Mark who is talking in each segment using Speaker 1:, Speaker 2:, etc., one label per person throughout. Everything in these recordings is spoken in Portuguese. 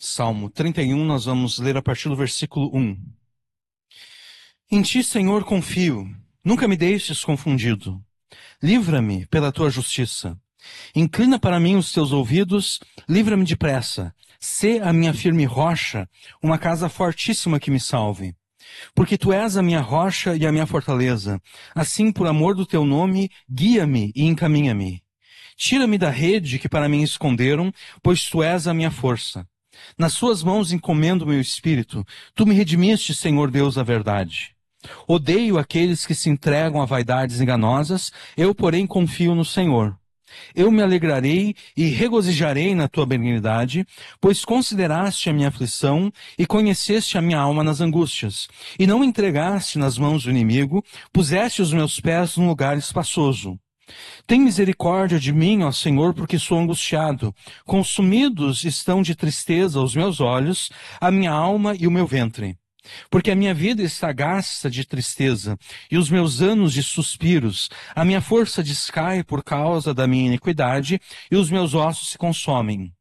Speaker 1: Salmo 31, nós vamos ler a partir do versículo 1. Em ti, Senhor, confio. Nunca me deixes confundido. Livra-me pela tua justiça. Inclina para mim os teus ouvidos, livra-me depressa. Sê a minha firme rocha, uma casa fortíssima que me salve. Porque tu és a minha rocha e a minha fortaleza. Assim, por amor do teu nome, guia-me e encaminha-me. Tira-me da rede que para mim esconderam, pois tu és a minha força. Nas suas mãos encomendo meu espírito. Tu me redimiste, Senhor Deus da verdade. Odeio aqueles que se entregam a vaidades enganosas, eu, porém, confio no Senhor. Eu me alegrarei e regozijarei na tua benignidade, pois consideraste a minha aflição e conheceste a minha alma nas angústias, e não me entregaste nas mãos do inimigo, puseste os meus pés num lugar espaçoso. Tem misericórdia de mim, ó Senhor, porque sou angustiado. Consumidos estão de tristeza os meus olhos, a minha alma e o meu ventre. Porque a minha vida está gasta de tristeza, e os meus anos de suspiros. A minha força descai por causa da minha iniquidade, e os meus ossos se consomem.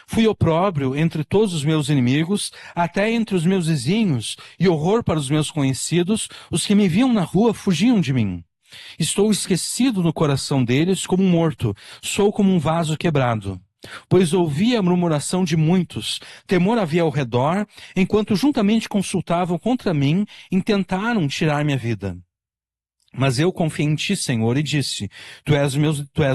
Speaker 1: Fui opróbrio entre todos os meus inimigos, até entre os meus vizinhos, e horror para os meus conhecidos. Os que me viam na rua fugiam de mim. Estou esquecido no coração deles como um morto, sou como um vaso quebrado. Pois ouvi a murmuração de muitos, temor havia ao redor, enquanto juntamente consultavam contra mim, intentaram tirar minha vida. Mas eu confiei em ti, Senhor, e disse, tu és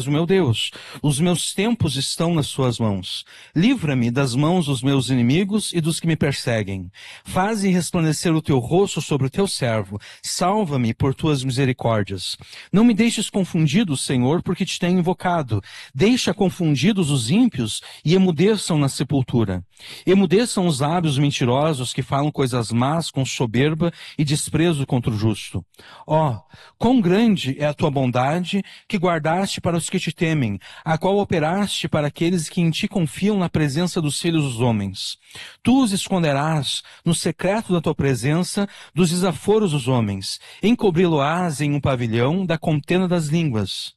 Speaker 1: o meu Deus. Os meus tempos estão nas suas mãos. Livra-me das mãos dos meus inimigos e dos que me perseguem. Faze resplandecer o teu rosto sobre o teu servo. Salva-me por tuas misericórdias. Não me deixes confundido, Senhor, porque te tenho invocado. Deixa confundidos os ímpios e emudeçam na sepultura. Emudeçam os lábios mentirosos que falam coisas más com soberba e desprezo contra o justo. Ó, quão grande é a tua bondade que guardaste para os que te temem, a qual operaste para aqueles que em ti confiam na presença dos filhos dos homens. Tu os esconderás no secreto da tua presença dos desaforos dos homens, encobri-lo-ás em um pavilhão da contenda das línguas.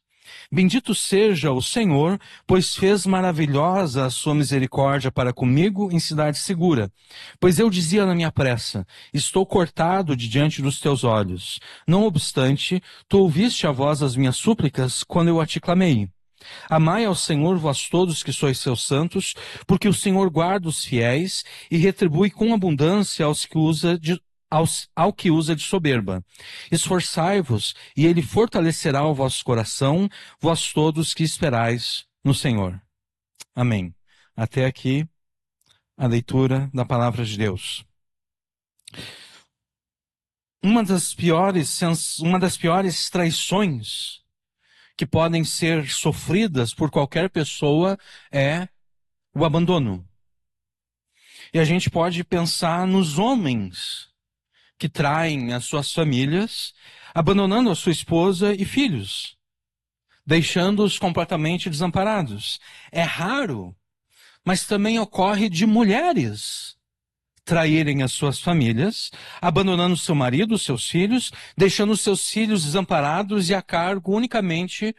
Speaker 1: Bendito seja o Senhor, pois fez maravilhosa a sua misericórdia para comigo em cidade segura. Pois eu dizia na minha pressa, estou cortado de diante dos teus olhos. Não obstante, tu ouviste a voz das minhas súplicas quando eu a te clamei. Amai ao Senhor vós todos que sois seus santos, porque o Senhor guarda os fiéis e retribui com abundância ao que usa de soberba. Esforçai-vos, e ele fortalecerá o vosso coração, vós todos que esperais no Senhor. Amém. Até aqui a leitura da palavra de Deus. Uma das piores traições que podem ser sofridas por qualquer pessoa é o abandono. E a gente pode pensar nos homens que traem as suas famílias, abandonando a sua esposa e filhos, deixando-os completamente desamparados. É raro, mas também ocorre de mulheres traírem as suas famílias, abandonando seu marido, seus filhos, deixando seus filhos desamparados e a cargo unicamente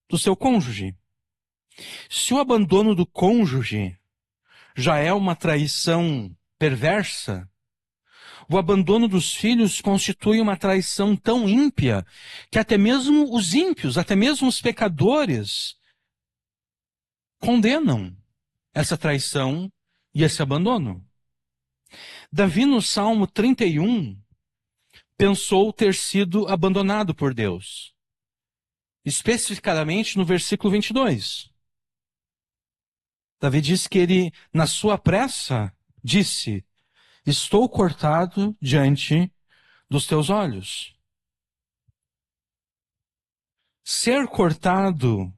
Speaker 1: do seu cônjuge. Se o abandono do cônjuge já é uma traição perversa, o abandono dos filhos constitui uma traição tão ímpia que até mesmo os ímpios, até mesmo os pecadores, condenam essa traição e esse abandono. Davi, no Salmo 31, pensou ter sido abandonado por Deus. Especificadamente no versículo 22. Davi diz que ele, na sua pressa, disse, estou cortado diante dos teus olhos. Ser cortado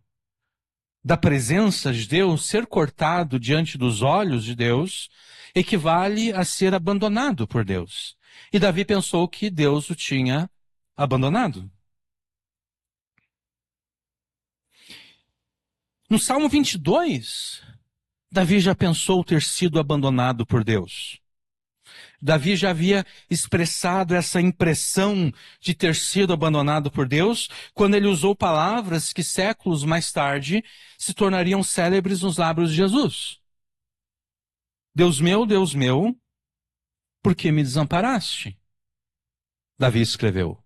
Speaker 1: da presença de Deus, ser cortado diante dos olhos de Deus, equivale a ser abandonado por Deus. E Davi pensou que Deus o tinha abandonado. No Salmo 22, Davi já pensou ter sido abandonado por Deus. Davi já havia expressado essa impressão de ter sido abandonado por Deus quando ele usou palavras que séculos mais tarde se tornariam célebres nos lábios de Jesus. Deus meu, por que me desamparaste? Davi escreveu.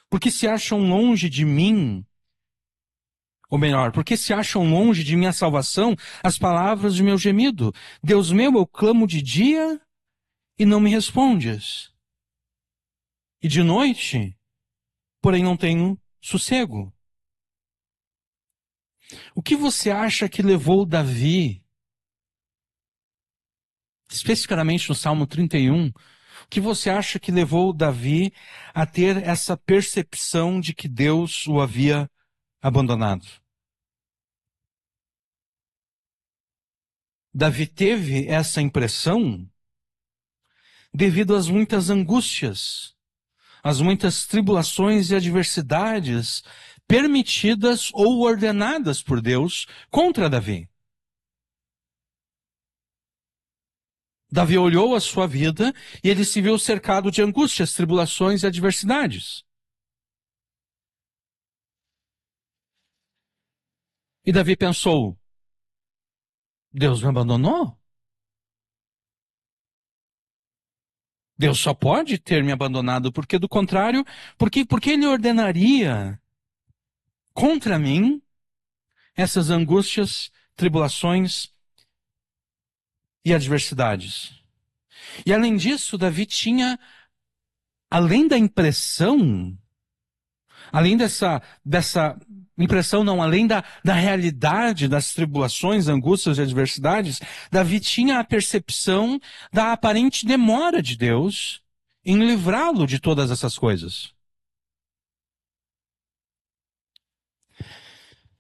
Speaker 1: Porque se acham longe de mim, ou melhor, porque se acham longe de minha salvação as palavras de meu gemido. Deus meu, eu clamo de dia e não me respondes. E de noite, porém não tenho sossego. O que você acha que levou Davi, especificamente no Salmo 31, o que você acha que levou Davi a ter essa percepção de que Deus o havia abandonado? Davi teve essa impressão devido às muitas angústias, às muitas tribulações e adversidades permitidas ou ordenadas por Deus contra Davi. Davi olhou a sua vida e ele se viu cercado de angústias, tribulações e adversidades. E Davi pensou: Deus me abandonou? Deus só pode ter me abandonado, porque do contrário, porque ele ordenaria contra mim essas angústias, tribulações e adversidades. E além disso, Davi tinha, além da impressão, além dessa impressão, não, além da realidade das tribulações, angústias e adversidades, Davi tinha a percepção da aparente demora de Deus em livrá-lo de todas essas coisas.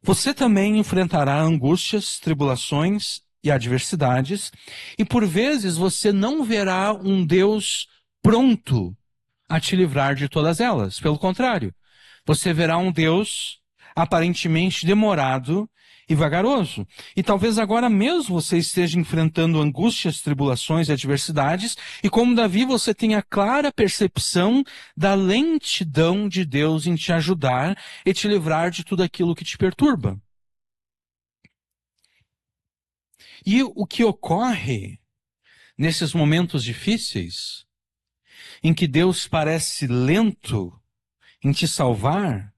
Speaker 1: Você também enfrentará angústias, tribulações e adversidades, e por vezes você não verá um Deus pronto a te livrar de todas elas. Pelo contrário, você verá um Deus aparentemente demorado e vagaroso. E talvez agora mesmo você esteja enfrentando angústias, tribulações e adversidades, e como Davi você tenha clara percepção da lentidão de Deus em te ajudar e te livrar de tudo aquilo que te perturba. E o que ocorre nesses momentos difíceis, em que Deus parece lento em te salvar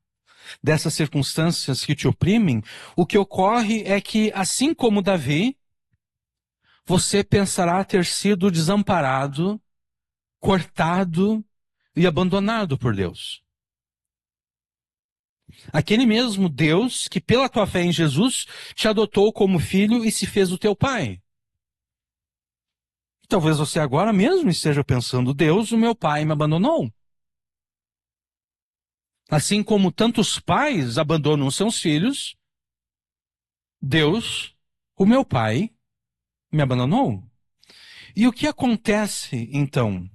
Speaker 1: dessas circunstâncias que te oprimem, o que ocorre é que, assim como Davi, você pensará ter sido desamparado, cortado e abandonado por Deus. Aquele mesmo Deus que, pela tua fé em Jesus, te adotou como filho e se fez o teu pai. Talvez você agora mesmo esteja pensando: Deus, o meu pai me abandonou. Assim como tantos pais abandonam seus filhos, Deus, o meu pai, me abandonou. E o que acontece, então?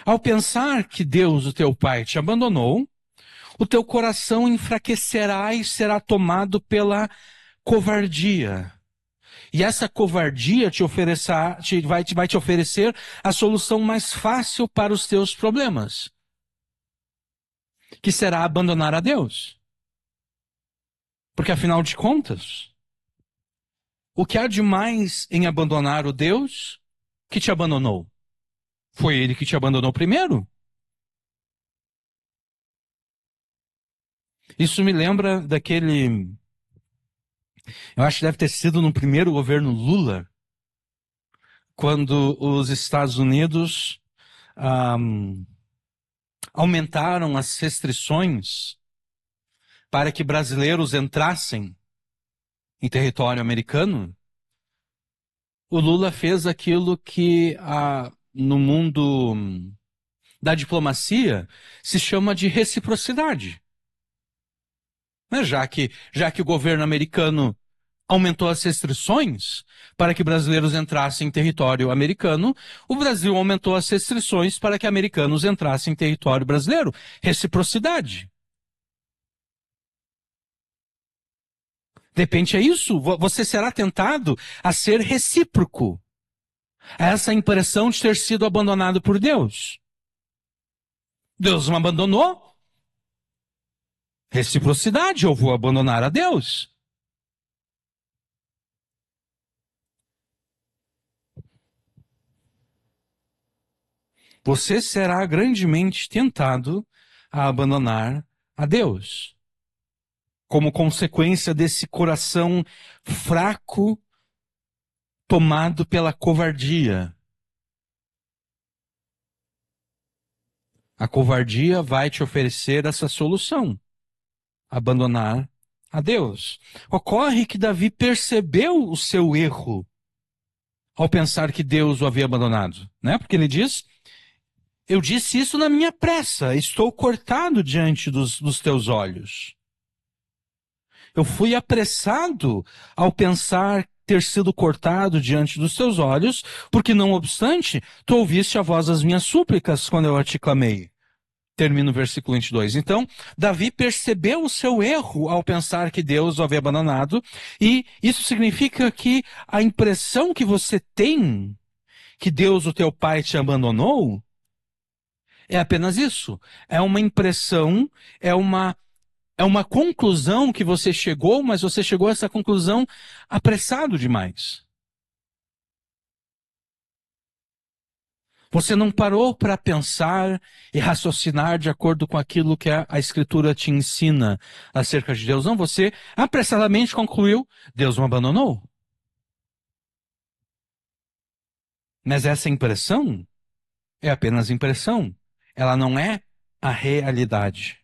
Speaker 1: Ao pensar que Deus, o teu pai, te abandonou, o teu coração enfraquecerá e será tomado pela covardia. E essa covardia vai te oferecer a solução mais fácil para os teus problemas, que será abandonar a Deus. Porque afinal de contas, o que há de mais em abandonar o Deus que te abandonou? Foi ele que te abandonou primeiro. Isso me lembra daquele, eu acho que deve ter sido no primeiro governo Lula, quando os Estados Unidos aumentaram as restrições para que brasileiros entrassem em território americano. O Lula fez aquilo que no mundo da diplomacia se chama de reciprocidade. Né? Já que o governo americano aumentou as restrições para que brasileiros entrassem em território americano, o Brasil aumentou as restrições para que americanos entrassem em território brasileiro. Reciprocidade. De repente é isso, você será tentado a ser recíproco a essa impressão de ter sido abandonado por Deus. Deus me abandonou? Reciprocidade, eu vou abandonar a Deus. você será grandemente tentado a abandonar a Deus, como consequência desse coração fraco tomado pela covardia. A covardia vai te oferecer essa solução: abandonar a Deus. Ocorre que Davi percebeu o seu erro ao pensar que Deus o havia abandonado, né? Porque ele diz: eu disse isso na minha pressa, estou cortado diante dos teus olhos. Eu fui apressado ao pensar ter sido cortado diante dos teus olhos, porque não obstante, tu ouviste a voz das minhas súplicas quando eu a te clamei. Termina o versículo 22. Então, Davi percebeu o seu erro ao pensar que Deus o havia abandonado, e isso significa que a impressão que você tem que Deus, o teu pai, te abandonou, é apenas isso. É uma impressão, é uma conclusão que você chegou, mas você chegou a essa conclusão apressado demais. Você não parou para pensar e raciocinar de acordo com aquilo que a Escritura te ensina acerca de Deus. Não, você apressadamente concluiu: Deus me abandonou. Mas essa impressão é apenas impressão. Ela não é a realidade.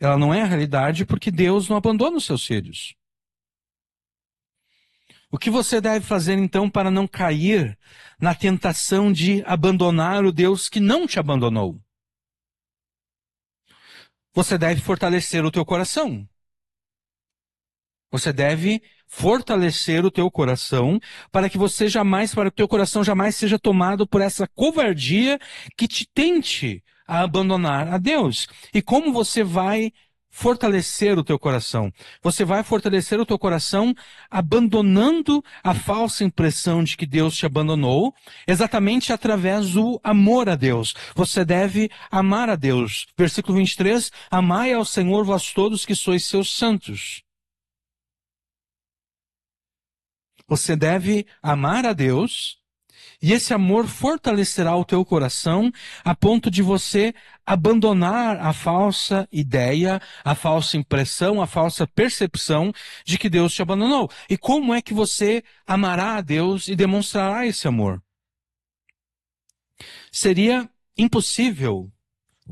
Speaker 1: Ela não é a realidade porque Deus não abandona os seus filhos. O que você deve fazer então para não cair na tentação de abandonar o Deus que não te abandonou? Você deve fortalecer o teu coração. Você deve fortalecer o teu coração para que para que o teu coração jamais seja tomado por essa covardia que te tente a abandonar a Deus. E como você vai fortalecer o teu coração? Você vai fortalecer o teu coração abandonando a falsa impressão de que Deus te abandonou, exatamente através do amor a Deus. Você deve amar a Deus. Versículo 23, amai ao Senhor vós todos que sois seus santos. Você deve amar a Deus, e esse amor fortalecerá o teu coração a ponto de você abandonar a falsa ideia, a falsa impressão, a falsa percepção de que Deus te abandonou. E como é que você amará a Deus e demonstrará esse amor? Seria impossível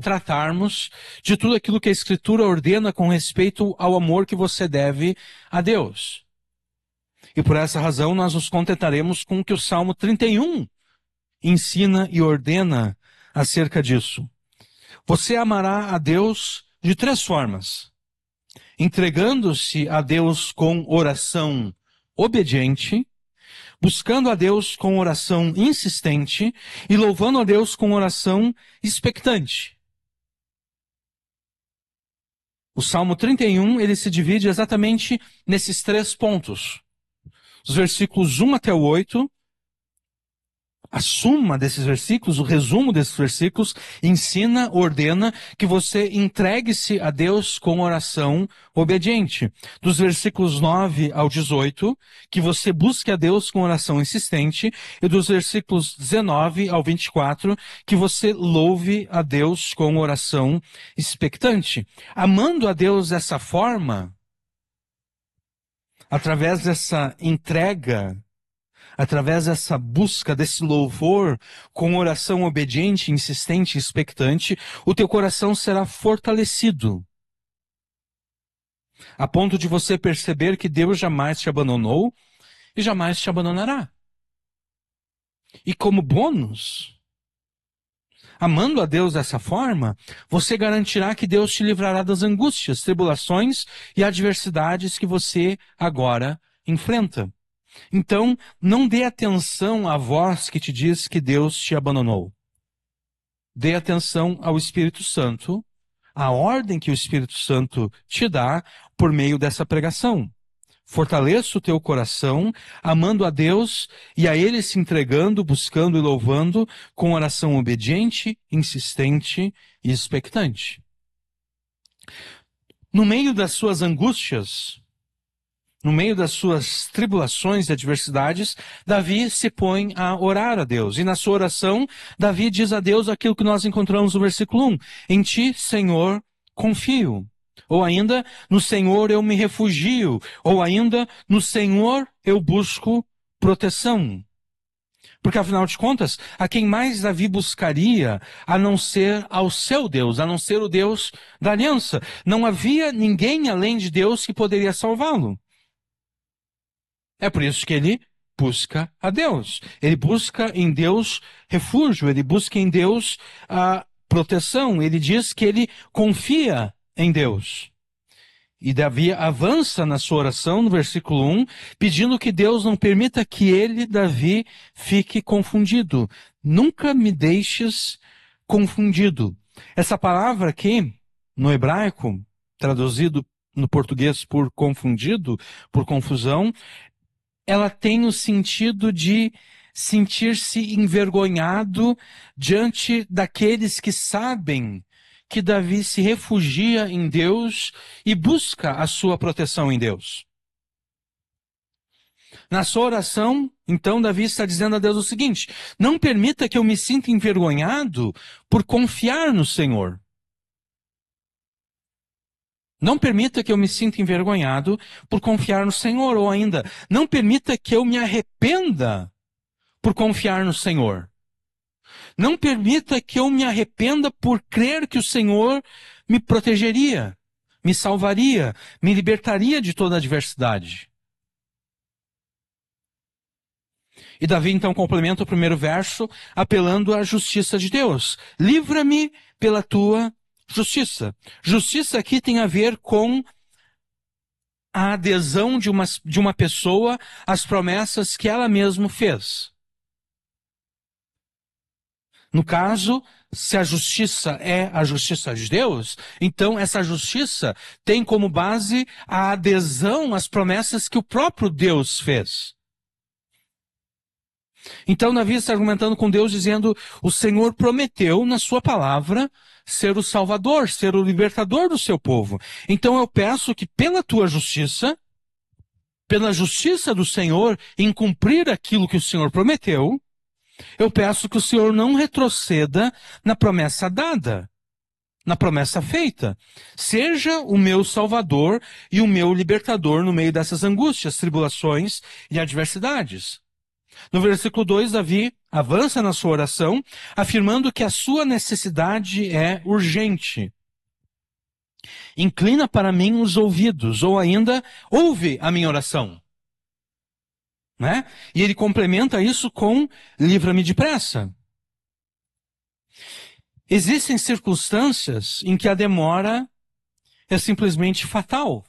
Speaker 1: tratarmos de tudo aquilo que a Escritura ordena com respeito ao amor que você deve a Deus. E por essa razão nós nos contentaremos com o que o Salmo 31 ensina e ordena acerca disso. Você amará a Deus de 3 formas: entregando-se a Deus com oração obediente, buscando a Deus com oração insistente e louvando a Deus com oração expectante. O Salmo 31, ele se divide exatamente nesses 3 pontos. Os versículos 1 até o 8, a suma desses versículos, o resumo desses versículos, ensina, ordena que você entregue-se a Deus com oração obediente. Dos versículos 9 ao 18, que você busque a Deus com oração insistente. E dos versículos 19 ao 24, que você louve a Deus com oração expectante. Amando a Deus dessa forma, através dessa entrega, através dessa busca, desse louvor, com oração obediente, insistente e expectante, o teu coração será fortalecido, a ponto de você perceber que Deus jamais te abandonou e jamais te abandonará. E como bônus, amando a Deus dessa forma, você garantirá que Deus te livrará das angústias, tribulações e adversidades que você agora enfrenta. Então, não dê atenção à voz que te diz que Deus te abandonou. Dê atenção ao Espírito Santo, à ordem que o Espírito Santo te dá por meio dessa pregação. Fortaleça o teu coração, amando a Deus e a Ele se entregando, buscando e louvando com oração obediente, insistente e expectante. No meio das suas angústias, no meio das suas tribulações e adversidades, Davi se põe a orar a Deus. E na sua oração, Davi diz a Deus aquilo que nós encontramos no versículo 1. Em ti, Senhor, confio. Ou ainda, no Senhor eu me refugio. Ou ainda, no Senhor eu busco proteção. Porque, afinal de contas, a quem mais Davi buscaria a não ser ao seu Deus, a não ser o Deus da aliança. Não havia ninguém além de Deus que poderia salvá-lo. É por isso que ele busca a Deus. Ele busca em Deus refúgio, ele busca em Deus a proteção. Ele diz que ele confia em Deus. E Davi avança na sua oração, no versículo 1, pedindo que Deus não permita que ele, Davi, fique confundido. Nunca me deixes confundido. Essa palavra aqui, no hebraico, traduzido no português por confundido, por confusão, ela tem o sentido de sentir-se envergonhado diante daqueles que sabem que Davi se refugia em Deus e busca a sua proteção em Deus. Na sua oração, então, Davi está dizendo a Deus o seguinte: não permita que eu me sinta envergonhado por confiar no Senhor. Não permita que eu me sinta envergonhado por confiar no Senhor, ou ainda, não permita que eu me arrependa por confiar no Senhor. Não permita que eu me arrependa por crer que o Senhor me protegeria, me salvaria, me libertaria de toda adversidade. E Davi então complementa o primeiro verso apelando à justiça de Deus. Livra-me pela tua justiça. Justiça aqui tem a ver com a adesão de uma pessoa às promessas que ela mesma fez. No caso, se a justiça é a justiça de Deus, então essa justiça tem como base a adesão às promessas que o próprio Deus fez. Então Davi está argumentando com Deus dizendo, o Senhor prometeu na sua palavra ser o Salvador, ser o libertador do seu povo. Então eu peço que pela tua justiça, pela justiça do Senhor em cumprir aquilo que o Senhor prometeu, eu peço que o Senhor não retroceda na promessa dada, na promessa feita. Seja o meu Salvador e o meu libertador no meio dessas angústias, tribulações e adversidades. No versículo 2, Davi avança na sua oração, afirmando que a sua necessidade é urgente. Inclina para mim os ouvidos, ou ainda, ouve a minha oração. Né? E ele complementa isso com livra-me depressa. Existem circunstâncias em que a demora é simplesmente fatal.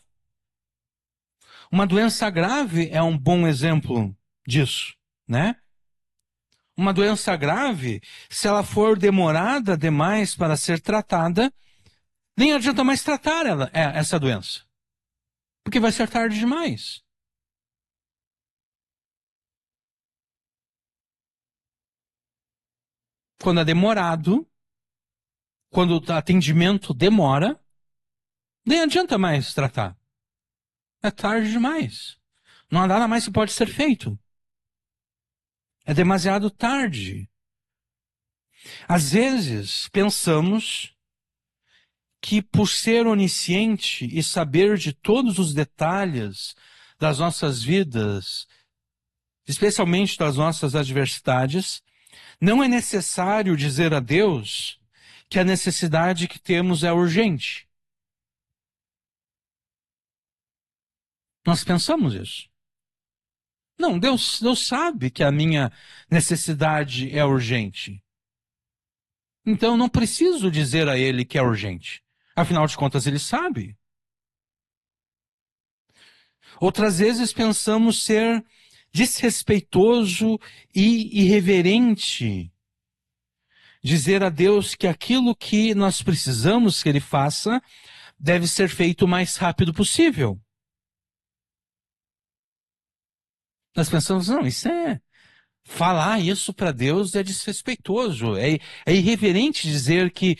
Speaker 1: Uma doença grave é um bom exemplo disso, né? Uma doença grave, se ela for demorada demais para ser tratada, nem adianta mais tratar essa doença, porque vai ser tarde demais. Quando é demorado, quando o atendimento demora, nem adianta mais tratar. É tarde demais. Não há nada mais que pode ser feito. É demasiado tarde. Às vezes, pensamos que por ser onisciente e saber de todos os detalhes das nossas vidas, especialmente das nossas adversidades, não é necessário dizer a Deus que a necessidade que temos é urgente. Nós pensamos isso. Não, Deus sabe que a minha necessidade é urgente. Então não preciso dizer a Ele que é urgente. Afinal de contas, Ele sabe. Outras vezes pensamos ser desrespeitoso e irreverente. Dizer a Deus que aquilo que nós precisamos que Ele faça deve ser feito o mais rápido possível. Nós pensamos, não, falar isso para Deus é desrespeitoso, é irreverente dizer que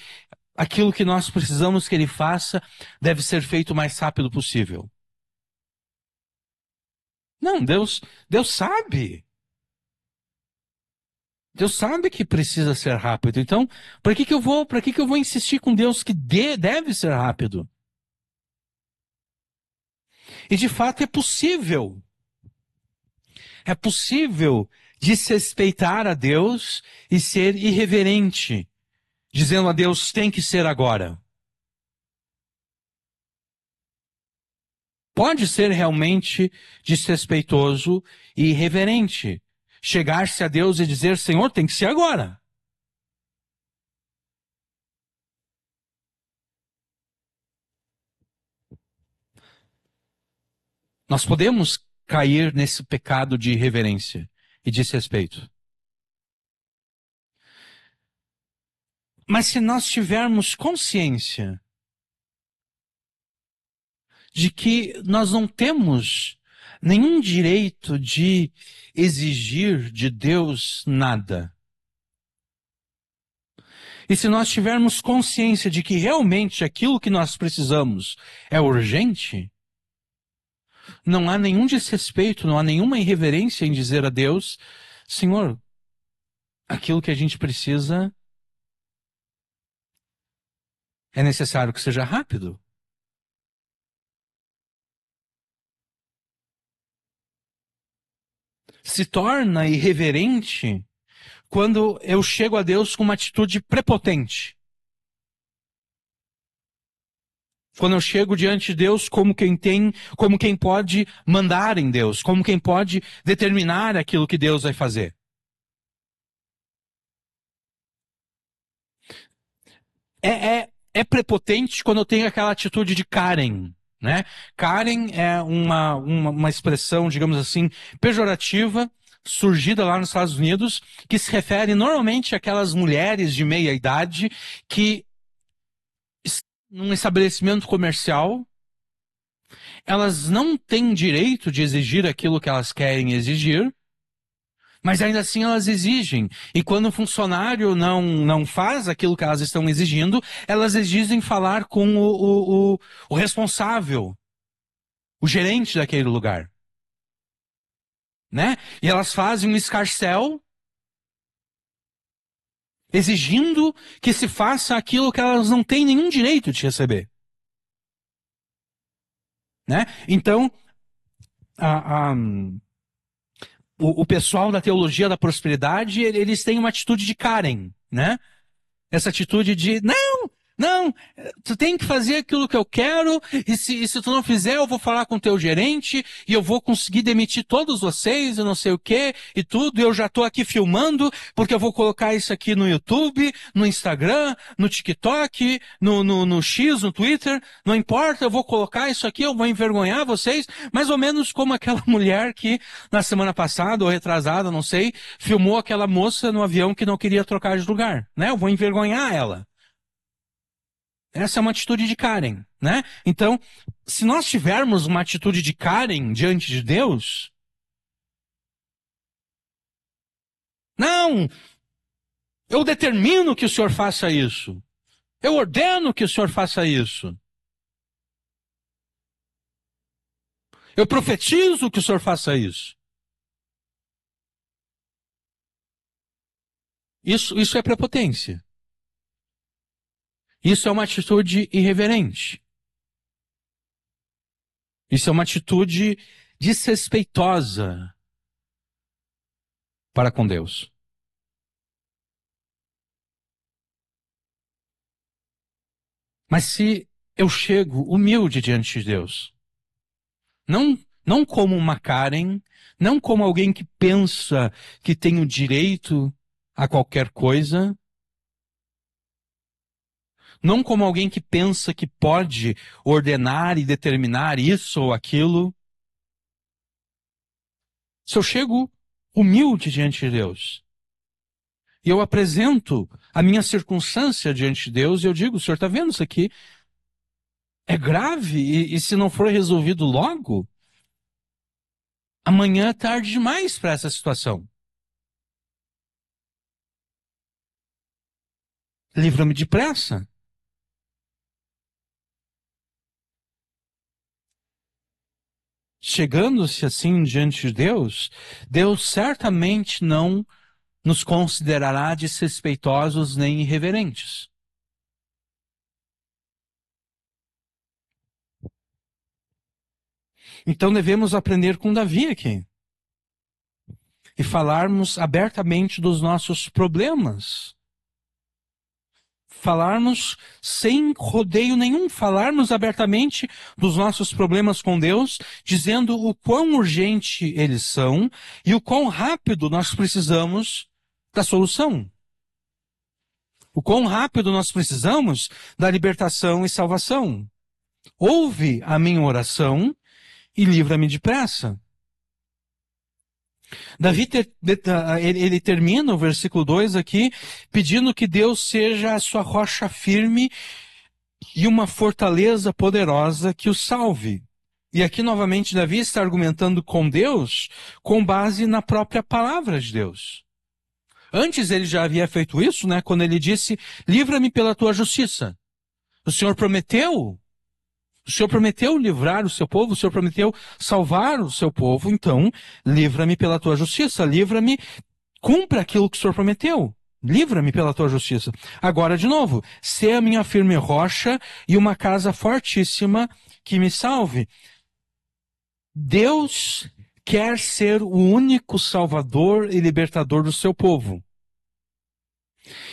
Speaker 1: aquilo que nós precisamos que Ele faça deve ser feito o mais rápido possível. Não, Deus sabe. Deus sabe que precisa ser rápido. Então, para que que eu vou insistir com Deus que deve ser rápido? E de fato é possível. É possível desrespeitar a Deus e ser irreverente, dizendo a Deus tem que ser agora. Pode ser realmente desrespeitoso e irreverente. Chegar-se a Deus e dizer, Senhor, tem que ser agora. Nós podemos cair nesse pecado de irreverência e desrespeito. Mas se nós tivermos consciência de que nós não temos nenhum direito de exigir de Deus nada, e se nós tivermos consciência de que realmente aquilo que nós precisamos é urgente, não há nenhum desrespeito, não há nenhuma irreverência em dizer a Deus, Senhor, aquilo que a gente precisa é necessário que seja rápido. Se torna irreverente quando eu chego a Deus com uma atitude prepotente. Quando eu chego diante de Deus como quem pode mandar em Deus, como quem pode determinar aquilo que Deus vai fazer. É prepotente quando eu tenho aquela atitude de Karen, né? Karen é uma expressão, digamos assim, pejorativa, surgida lá nos Estados Unidos, que se refere normalmente àquelas mulheres de meia idade que, num estabelecimento comercial, elas não têm direito de exigir aquilo que elas querem exigir, mas ainda assim elas exigem. E quando o funcionário não faz aquilo que elas estão exigindo, elas exigem falar com o responsável, o gerente daquele lugar. Né? E elas fazem um escarcéu, exigindo que se faça aquilo que elas não têm nenhum direito de receber. Né? Então, a, a, o pessoal da teologia da prosperidade, eles têm uma atitude de Karen, né? Essa atitude de, não, tu tem que fazer aquilo que eu quero, e se tu não fizer, eu vou falar com o teu gerente, e eu vou conseguir demitir todos vocês, e não sei o quê, e tudo, e eu já tô aqui filmando, porque eu vou colocar isso aqui no YouTube, no Instagram, no TikTok, no X, no Twitter, não importa, eu vou colocar isso aqui, eu vou envergonhar vocês, mais ou menos como aquela mulher que, na semana passada, ou retrasada, não sei, filmou aquela moça no avião que não queria trocar de lugar, né? Eu vou envergonhar ela. Essa é uma atitude de Karen, né? Então, se nós tivermos uma atitude de Karen diante de Deus, não, eu determino que o Senhor faça isso. Eu ordeno que o Senhor faça isso. Eu profetizo que o Senhor faça isso. Isso é prepotência. Isso é uma atitude irreverente. Isso é uma atitude desrespeitosa para com Deus. Mas se eu chego humilde diante de Deus, não como uma Karen, não como alguém que pensa que tem o direito a qualquer coisa, não como alguém que pensa que pode ordenar e determinar isso ou aquilo. Se eu chego humilde diante de Deus, e eu apresento a minha circunstância diante de Deus, e eu digo, o senhor está vendo isso aqui? É grave, e se não for resolvido logo, amanhã é tarde demais para essa situação. Livra-me depressa. chegando-se assim diante de Deus, Deus certamente não nos considerará desrespeitosos nem irreverentes. Então devemos aprender com Davi aqui e falarmos abertamente dos nossos problemas. Falarmos sem rodeio nenhum, falarmos abertamente dos nossos problemas com Deus, dizendo o quão urgente eles são e o quão rápido nós precisamos da solução. O quão rápido nós precisamos da libertação e salvação. Ouve a minha oração e livra-me depressa. Davi, ele termina o versículo 2 aqui, pedindo que Deus seja a sua rocha firme e uma fortaleza poderosa que o salve. E aqui, novamente, Davi está argumentando com Deus com base na própria palavra de Deus. Antes ele já havia feito isso, né? Quando ele disse, livra-me pela tua justiça. O Senhor prometeu. O Senhor prometeu livrar o seu povo, o Senhor prometeu salvar o seu povo, então, livra-me pela tua justiça, livra-me, cumpra aquilo que o Senhor prometeu. Livra-me pela tua justiça. Agora, de novo, sê a minha firme rocha e uma casa fortíssima que me salve. Deus quer ser o único salvador e libertador do seu povo.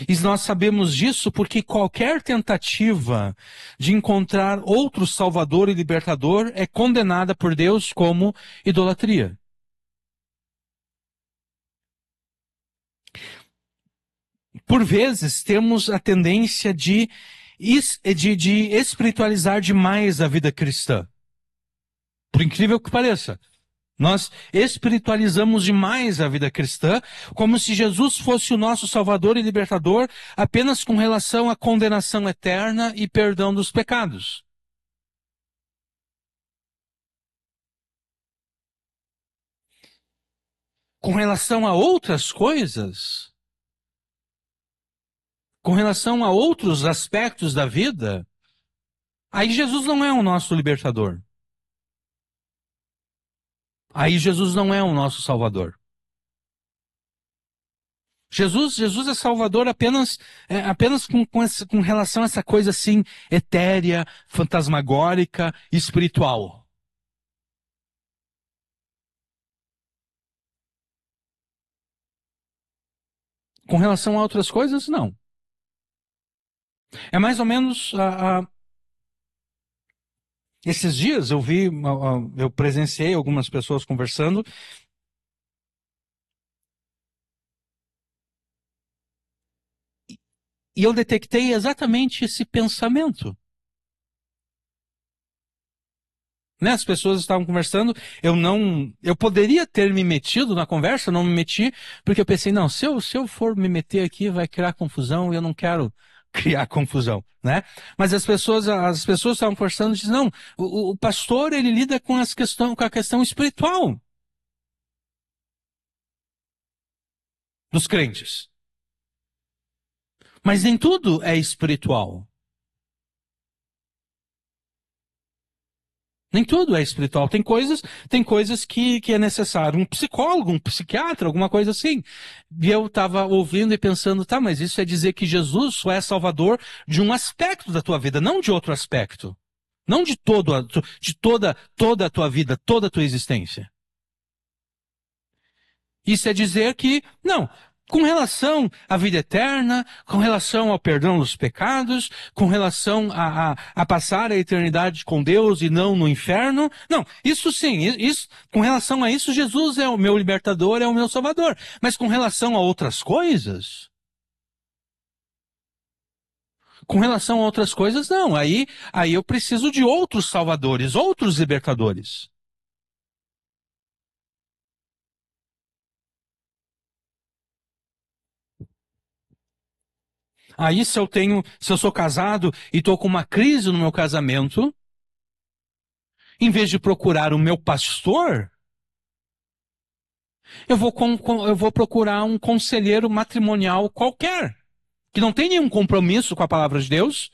Speaker 1: E nós sabemos disso porque qualquer tentativa de encontrar outro salvador e libertador é condenada por Deus como idolatria. Por vezes temos a tendência de espiritualizar demais a vida cristã. Por incrível que pareça. Nós espiritualizamos demais a vida cristã, como se Jesus fosse o nosso Salvador e Libertador apenas com relação à condenação eterna e perdão dos pecados. Com relação a outras coisas, com relação a outros aspectos da vida, aí Jesus não é o nosso libertador. Aí Jesus não é o nosso Salvador. Jesus é Salvador apenas com relação a essa coisa assim, etérea, fantasmagórica, espiritual. Com relação a outras coisas, não. É mais ou menos esses dias eu presenciei algumas pessoas conversando e eu detectei exatamente esse pensamento. Né? As pessoas estavam conversando, eu poderia ter me metido na conversa, não me meti, porque eu pensei, não, se eu for me meter aqui, vai criar confusão e eu não quero criar confusão, né? Mas as pessoas estavam conversando e dizem, não, o pastor, ele lida com com a questão espiritual dos crentes. Mas nem tudo é espiritual. Nem tudo é espiritual. Tem coisas que é necessário um psicólogo, um psiquiatra, alguma coisa assim. E eu estava ouvindo e pensando, tá, mas isso é dizer que Jesus só é salvador de um aspecto da tua vida, não de outro aspecto. Não de toda a tua vida, toda a tua existência. Isso é dizer que, não, com relação à vida eterna, com relação ao perdão dos pecados, com relação a passar a eternidade com Deus e não no inferno, não, isso sim, com relação a isso, Jesus é o meu libertador, é o meu salvador. Mas com relação a outras coisas, não. Aí eu preciso de outros salvadores, outros libertadores. Aí se eu sou casado e estou com uma crise no meu casamento, em vez de procurar o meu pastor, eu vou procurar um conselheiro matrimonial qualquer, que não tem nenhum compromisso com a palavra de Deus,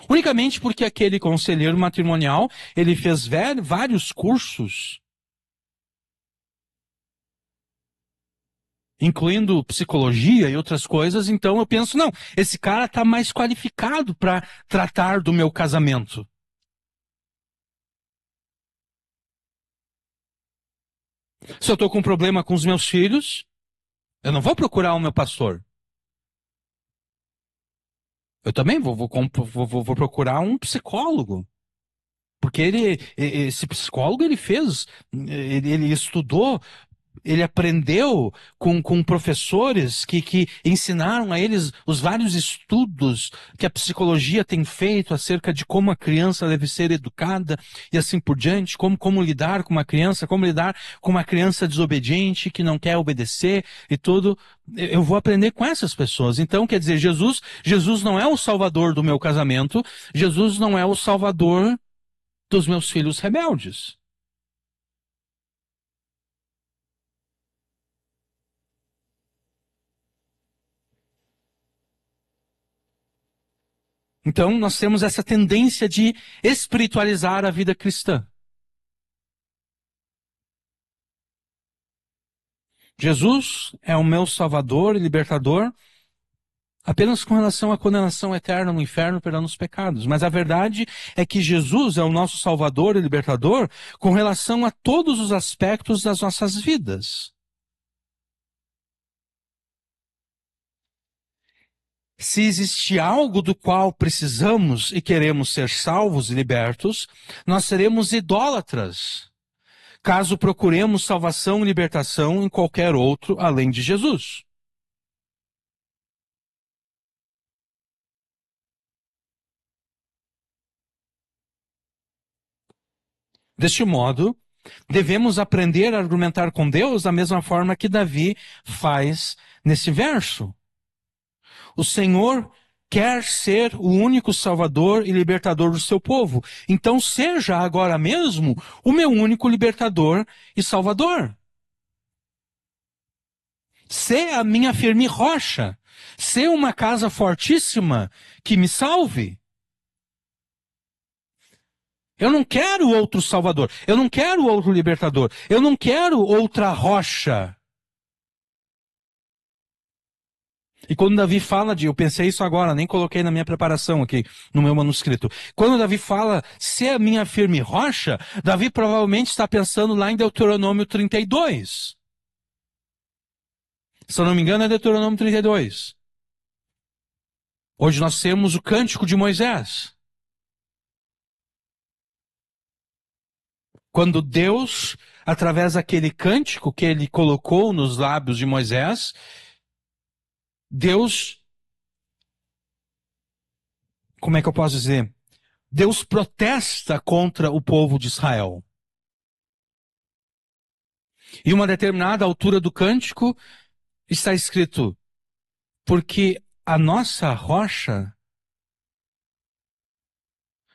Speaker 1: Unicamente porque aquele conselheiro matrimonial, ele fez vários cursos, incluindo psicologia e outras coisas, então eu penso, não, esse cara está mais qualificado para tratar do meu casamento. Se eu estou com um problema com os meus filhos, eu não vou procurar o meu pastor. Eu também vou procurar um psicólogo. Porque esse psicólogo, ele fez, ele estudou, ele aprendeu com professores que ensinaram a eles os vários estudos que a psicologia tem feito acerca de como a criança deve ser educada e assim por diante, como lidar com uma criança, como lidar com uma criança desobediente que não quer obedecer e tudo. Eu vou aprender com essas pessoas. Então, quer dizer, Jesus não é o salvador do meu casamento, Jesus não é o salvador dos meus filhos rebeldes. Então, nós temos essa tendência de espiritualizar a vida cristã. Jesus é o meu Salvador e libertador apenas com relação à condenação eterna no inferno pelos pecados. Mas a verdade é que Jesus é o nosso Salvador e libertador com relação a todos os aspectos das nossas vidas. Se existe algo do qual precisamos e queremos ser salvos e libertos, nós seremos idólatras, caso procuremos salvação e libertação em qualquer outro além de Jesus. Deste modo, devemos aprender a argumentar com Deus da mesma forma que Davi faz nesse verso. O Senhor quer ser o único Salvador e libertador do seu povo. Então seja agora mesmo o meu único libertador e Salvador. Sê a minha firme rocha. Sê uma casa fortíssima que me salve. Eu não quero outro Salvador. Eu não quero outro libertador. Eu não quero outra rocha. E quando Davi fala eu pensei isso agora, nem coloquei na minha preparação aqui, no meu manuscrito. Quando Davi fala, se a minha firme rocha, Davi provavelmente está pensando lá em Deuteronômio 32. Se eu não me engano, é Deuteronômio 32. Hoje nós temos o Cântico de Moisés. Quando Deus, através daquele cântico que ele colocou nos lábios de Moisés, Deus, como é que eu posso dizer? Deus protesta contra o povo de Israel. E uma determinada altura do cântico está escrito, porque a nossa rocha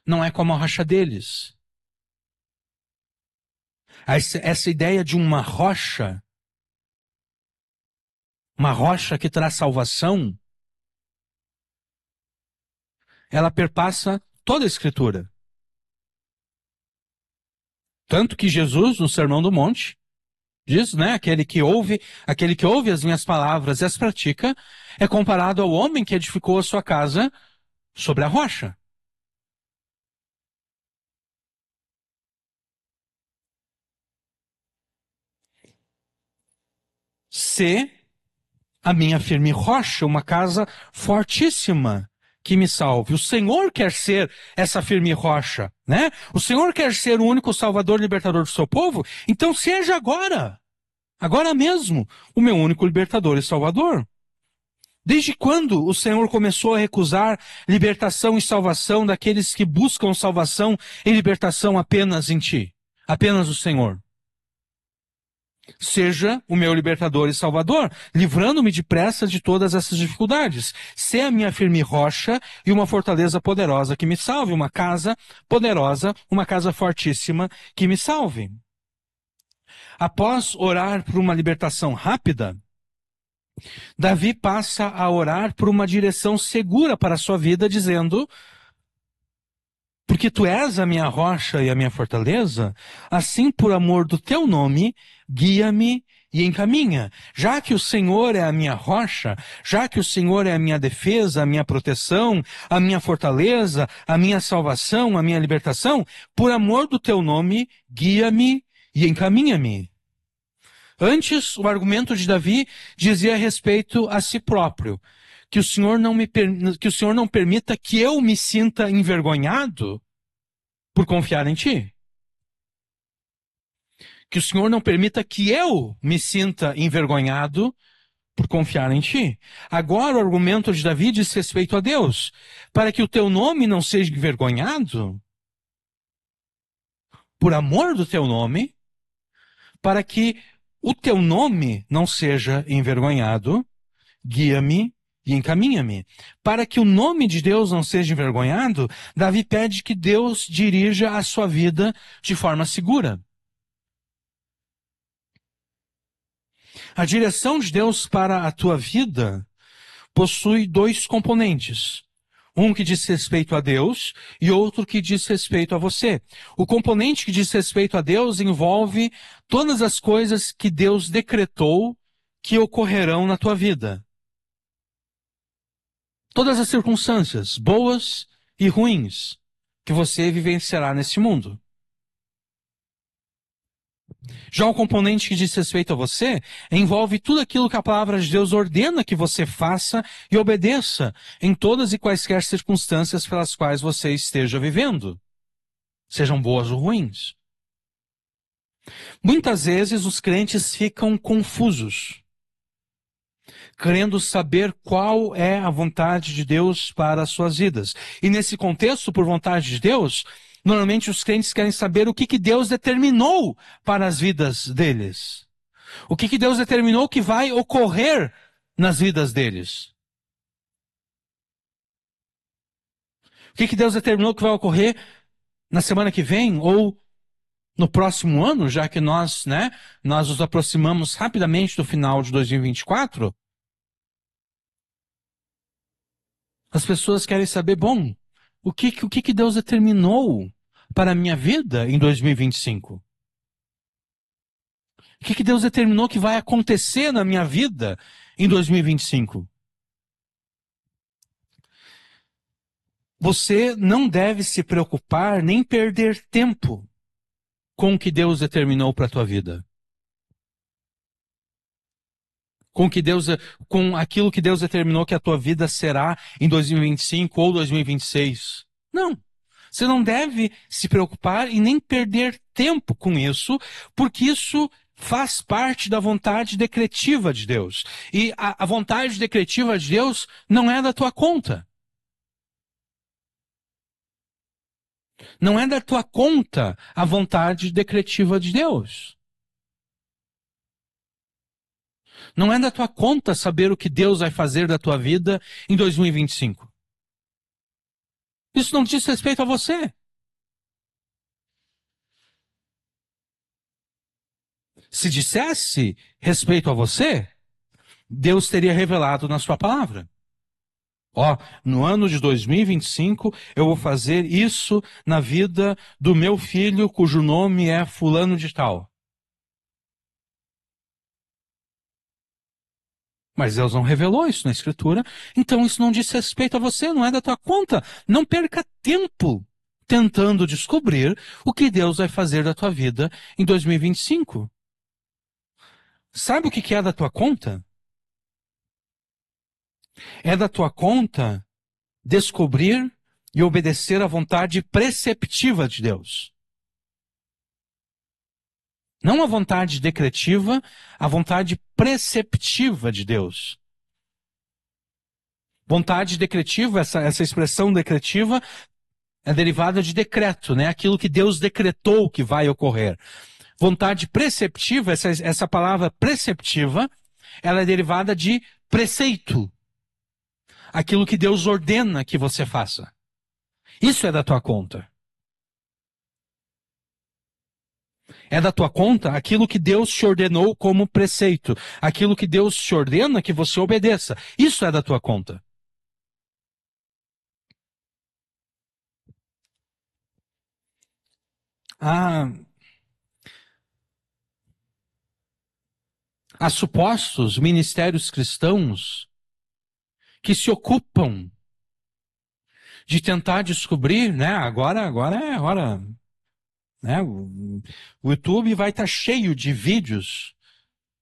Speaker 1: não é como a rocha deles. Essa ideia de uma rocha que traz salvação, ela perpassa toda a Escritura. Tanto que Jesus, no Sermão do Monte, diz, né, aquele que ouve as minhas palavras e as pratica, é comparado ao homem que edificou a sua casa sobre a rocha. Se a minha firme rocha, uma casa fortíssima que me salve. O Senhor quer ser essa firme rocha, né? O Senhor quer ser o único Salvador e Libertador do seu povo, então seja agora mesmo, o meu único Libertador e Salvador. Desde quando o Senhor começou a recusar libertação e salvação daqueles que buscam salvação e libertação apenas em Ti? Apenas o Senhor. Seja o meu libertador e salvador, livrando-me depressa de todas essas dificuldades. Sê a minha firme rocha e uma fortaleza poderosa que me salve, uma casa poderosa, uma casa fortíssima que me salve. Após orar por uma libertação rápida, Davi passa a orar por uma direção segura para a sua vida, dizendo, Porque tu és a minha rocha e a minha fortaleza, assim por amor do teu nome, guia-me e encaminha. Já que o Senhor é a minha rocha, já que o Senhor é a minha defesa, a minha proteção, a minha fortaleza, a minha salvação, a minha libertação, por amor do teu nome, guia-me e encaminha-me. Antes, o argumento de Davi dizia respeito a si próprio, que o Senhor que o Senhor não permita que eu me sinta envergonhado por confiar em ti. Que o Senhor não permita que eu me sinta envergonhado por confiar em ti. Agora o argumento de Davi diz respeito a Deus. Para que o teu nome não seja envergonhado, por amor do teu nome, para que o teu nome não seja envergonhado, guia-me e encaminha-me. Para que o nome de Deus não seja envergonhado, Davi pede que Deus dirija a sua vida de forma segura. A direção de Deus para a tua vida possui dois componentes. Um que diz respeito a Deus e outro que diz respeito a você. O componente que diz respeito a Deus envolve todas as coisas que Deus decretou que ocorrerão na tua vida. Todas as circunstâncias, boas e ruins, que você vivenciará nesse mundo. Já o componente que diz respeito a você envolve tudo aquilo que a palavra de Deus ordena que você faça e obedeça em todas e quaisquer circunstâncias pelas quais você esteja vivendo, sejam boas ou ruins. Muitas vezes os crentes ficam confusos, querendo saber qual é a vontade de Deus para as suas vidas. E nesse contexto, por vontade de Deus, normalmente os crentes querem saber o que Deus determinou para as vidas deles. O que Deus determinou que vai ocorrer nas vidas deles. O que Deus determinou que vai ocorrer na semana que vem ou no próximo ano, já que nós nos aproximamos rapidamente do final de 2024. As pessoas querem saber, bom, o que Deus determinou para a minha vida em 2025? O que Deus determinou que vai acontecer na minha vida em 2025? Você não deve se preocupar nem perder tempo com o que Deus determinou para a tua vida. Com aquilo que Deus determinou que a tua vida será em 2025 ou 2026. Não. Você não deve se preocupar e nem perder tempo com isso, porque isso faz parte da vontade decretiva de Deus. E a vontade decretiva de Deus não é da tua conta. Não é da tua conta a vontade decretiva de Deus. Não é da tua conta saber o que Deus vai fazer da tua vida em 2025. Isso não diz respeito a você. Se dissesse respeito a você, Deus teria revelado na sua palavra. Ó, no ano de 2025, eu vou fazer isso na vida do meu filho, cujo nome é fulano de tal. Mas Deus não revelou isso na Escritura, então isso não diz respeito a você, não é da tua conta. Não perca tempo tentando descobrir o que Deus vai fazer da tua vida em 2025. Sabe o que é da tua conta? É da tua conta descobrir e obedecer à vontade preceptiva de Deus. Não a vontade decretiva, a vontade preceptiva de Deus. Vontade decretiva, essa expressão decretiva, é derivada de decreto, né? Aquilo que Deus decretou que vai ocorrer. Vontade preceptiva, essa palavra preceptiva, ela é derivada de preceito. Aquilo que Deus ordena que você faça. Isso é da tua conta. É da tua conta aquilo que Deus te ordenou como preceito. Aquilo que Deus te ordena que você obedeça. Isso é da tua conta. há supostos ministérios cristãos que se ocupam de tentar descobrir, né? Agora é hora, né? O YouTube vai estar cheio de vídeos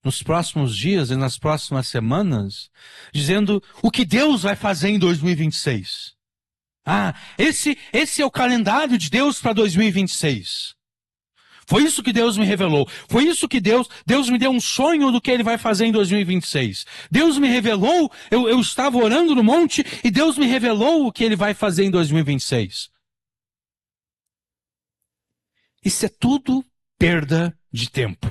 Speaker 1: nos próximos dias e nas próximas semanas, dizendo o que Deus vai fazer em 2026. Esse é o calendário de Deus para 2026. Foi isso que Deus me revelou. Foi isso que Deus me deu um sonho do que Ele vai fazer em 2026. Deus me revelou, eu estava orando no monte e Deus me revelou o que Ele vai fazer em 2026. Isso é tudo perda de tempo.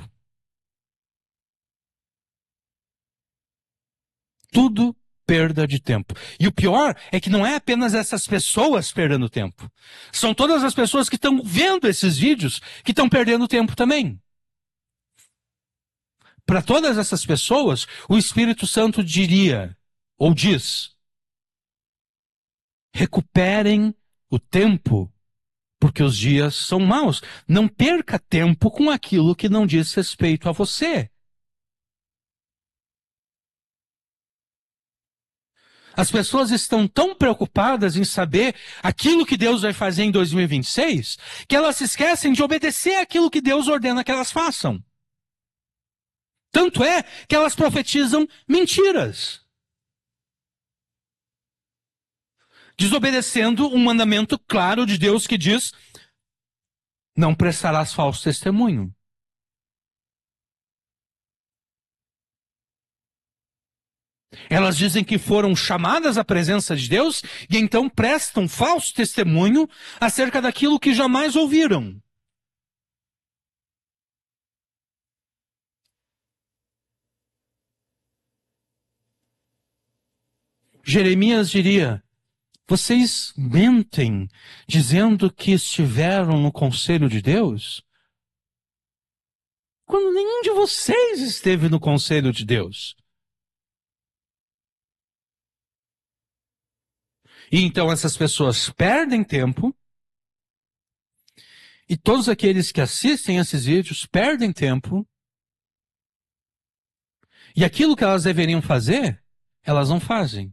Speaker 1: Tudo perda de tempo. E o pior é que não é apenas essas pessoas perdendo tempo. São todas as pessoas que estão vendo esses vídeos que estão perdendo tempo também. Para todas essas pessoas, o Espírito Santo diria, ou diz, recuperem o tempo, porque os dias são maus. Não perca tempo com aquilo que não diz respeito a você. As pessoas estão tão preocupadas em saber aquilo que Deus vai fazer em 2026, que elas se esquecem de obedecer aquilo que Deus ordena que elas façam. Tanto é que elas profetizam mentiras, desobedecendo um mandamento claro de Deus que diz: não prestarás falso testemunho. Elas dizem que foram chamadas à presença de Deus e então prestam falso testemunho acerca daquilo que jamais ouviram. Jeremias diria: vocês mentem dizendo que estiveram no conselho de Deus, quando nenhum de vocês esteve no conselho de Deus. E então essas pessoas perdem tempo, e todos aqueles que assistem esses vídeos perdem tempo, e aquilo que elas deveriam fazer, elas não fazem.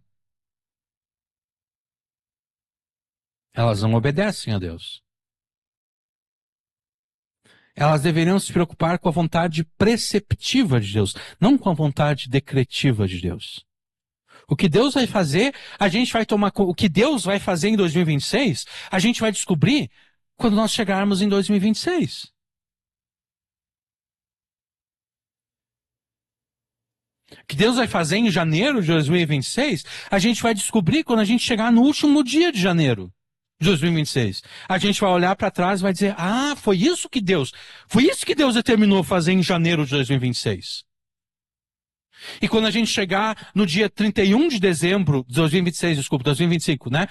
Speaker 1: Elas não obedecem a Deus. Elas deveriam se preocupar com a vontade preceptiva de Deus, não com a vontade decretiva de Deus. O que Deus vai fazer, a gente vai tomar. O que Deus vai fazer em 2026, a gente vai descobrir quando nós chegarmos em 2026. O que Deus vai fazer em janeiro de 2026, a gente vai descobrir quando a gente chegar no último dia de janeiro de 2026. A gente vai olhar para trás e vai dizer: foi isso que Deus determinou fazer em janeiro de 2026. E quando a gente chegar no dia 31 de dezembro de 2026, desculpa, 2025, né?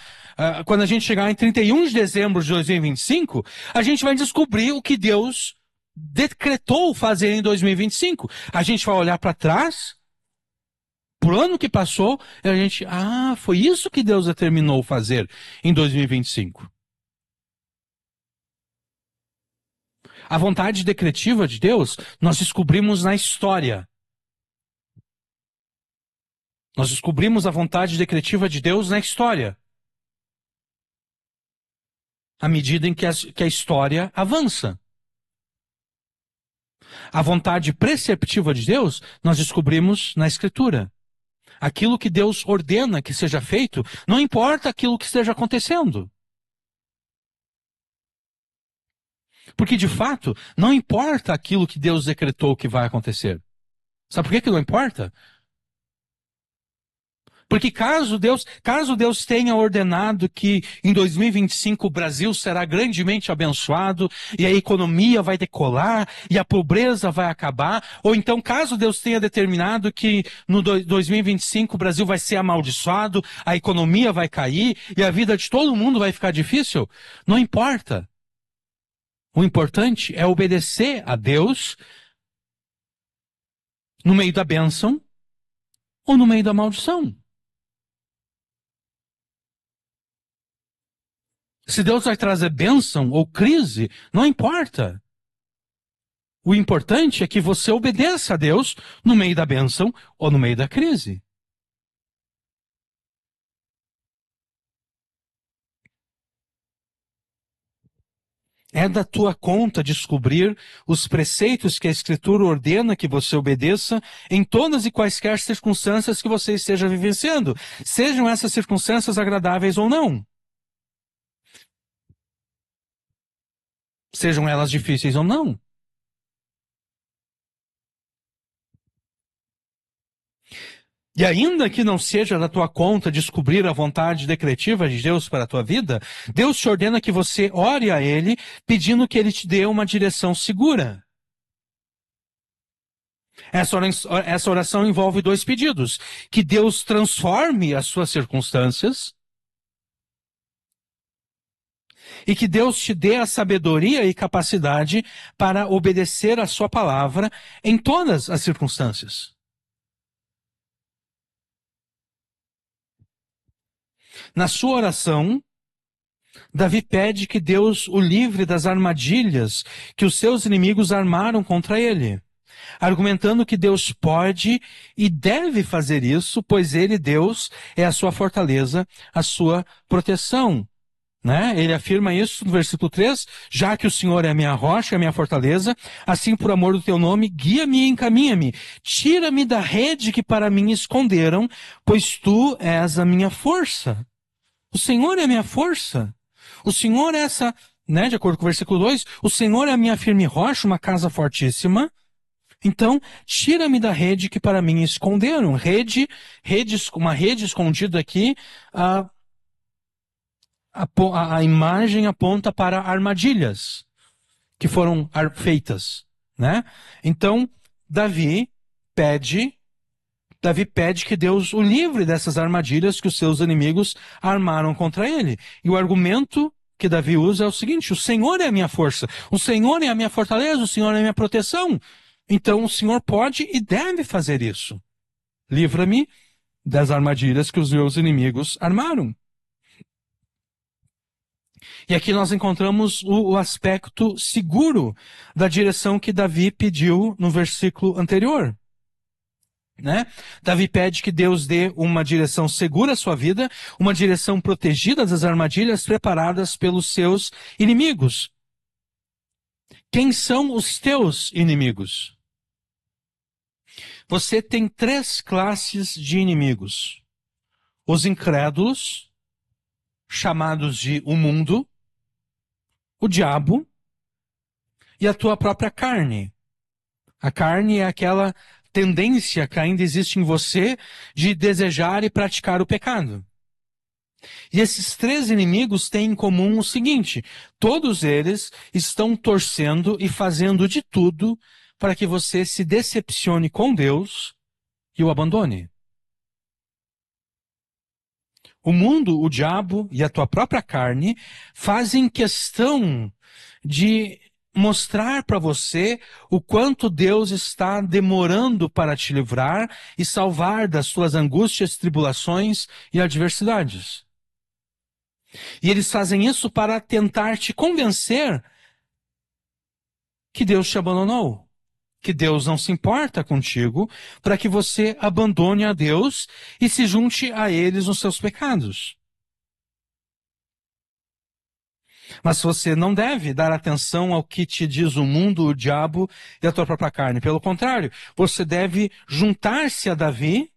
Speaker 1: Quando a gente chegar em 31 de dezembro de 2025, a gente vai descobrir o que Deus decretou fazer em 2025. A gente vai olhar para trás, pro ano que passou, e a gente, foi isso que Deus determinou fazer em 2025. A vontade decretiva de Deus, nós descobrimos na história. Nós descobrimos a vontade decretiva de Deus na história. À medida em que a história avança. A vontade preceptiva de Deus, nós descobrimos na Escritura. Aquilo que Deus ordena que seja feito, não importa aquilo que esteja acontecendo. Porque, de fato, não importa aquilo que Deus decretou que vai acontecer. Sabe por que não importa? Porque caso Deus tenha ordenado que em 2025 o Brasil será grandemente abençoado e a economia vai decolar e a pobreza vai acabar, ou então caso Deus tenha determinado que no 2025 o Brasil vai ser amaldiçoado, a economia vai cair e a vida de todo mundo vai ficar difícil, não importa. O importante é obedecer a Deus no meio da bênção ou no meio da maldição. Se Deus vai trazer bênção ou crise, não importa. O importante é que você obedeça a Deus no meio da bênção ou no meio da crise. É da tua conta descobrir os preceitos que a Escritura ordena que você obedeça em todas e quaisquer circunstâncias que você esteja vivenciando, sejam essas circunstâncias agradáveis ou não, sejam elas difíceis ou não. E ainda que não seja da tua conta descobrir a vontade decretiva de Deus para a tua vida, Deus te ordena que você ore a Ele, pedindo que Ele te dê uma direção segura. Essa oração envolve dois pedidos: que Deus transforme as suas circunstâncias e que Deus te dê a sabedoria e capacidade para obedecer a sua palavra em todas as circunstâncias. Na sua oração, Davi pede que Deus o livre das armadilhas que os seus inimigos armaram contra ele, argumentando que Deus pode e deve fazer isso, pois ele, Deus, é a sua fortaleza, a sua proteção. Né? Ele afirma isso no versículo 3, já que o Senhor é a minha rocha, a minha fortaleza, assim por amor do teu nome, guia-me e encaminha-me. Tira-me da rede que para mim esconderam, pois tu és a minha força. O Senhor é a minha força. O Senhor é essa, né, de acordo com o versículo 2, o Senhor é a minha firme rocha, uma casa fortíssima. Então, tira-me da rede que para mim esconderam. Uma rede escondida aqui, a imagem aponta para armadilhas que foram feitas, né? Então, Davi pede que Deus o livre dessas armadilhas que os seus inimigos armaram contra ele. E o argumento que Davi usa é o seguinte: o Senhor é a minha força, o Senhor é a minha fortaleza, o Senhor é a minha proteção. Então o Senhor pode e deve fazer isso. Livra-me das armadilhas que os meus inimigos armaram. E aqui nós encontramos o aspecto seguro da direção que Davi pediu no versículo anterior. Né? Davi pede que Deus dê uma direção segura à sua vida, uma direção protegida das armadilhas preparadas pelos seus inimigos. Quem são os teus inimigos? Você tem três classes de inimigos: os incrédulos, chamados de o mundo, o diabo e a tua própria carne. A carne é aquela tendência que ainda existe em você de desejar e praticar o pecado. E esses três inimigos têm em comum o seguinte: todos eles estão torcendo e fazendo de tudo para que você se decepcione com Deus e o abandone. O mundo, o diabo e a tua própria carne fazem questão de mostrar para você o quanto Deus está demorando para te livrar e salvar das suas angústias, tribulações e adversidades. E eles fazem isso para tentar te convencer que Deus te abandonou, que Deus não se importa contigo, para que você abandone a Deus e se junte a eles nos seus pecados. Mas você não deve dar atenção ao que te diz o mundo, o diabo e a tua própria carne. Pelo contrário, você deve juntar-se a Davi,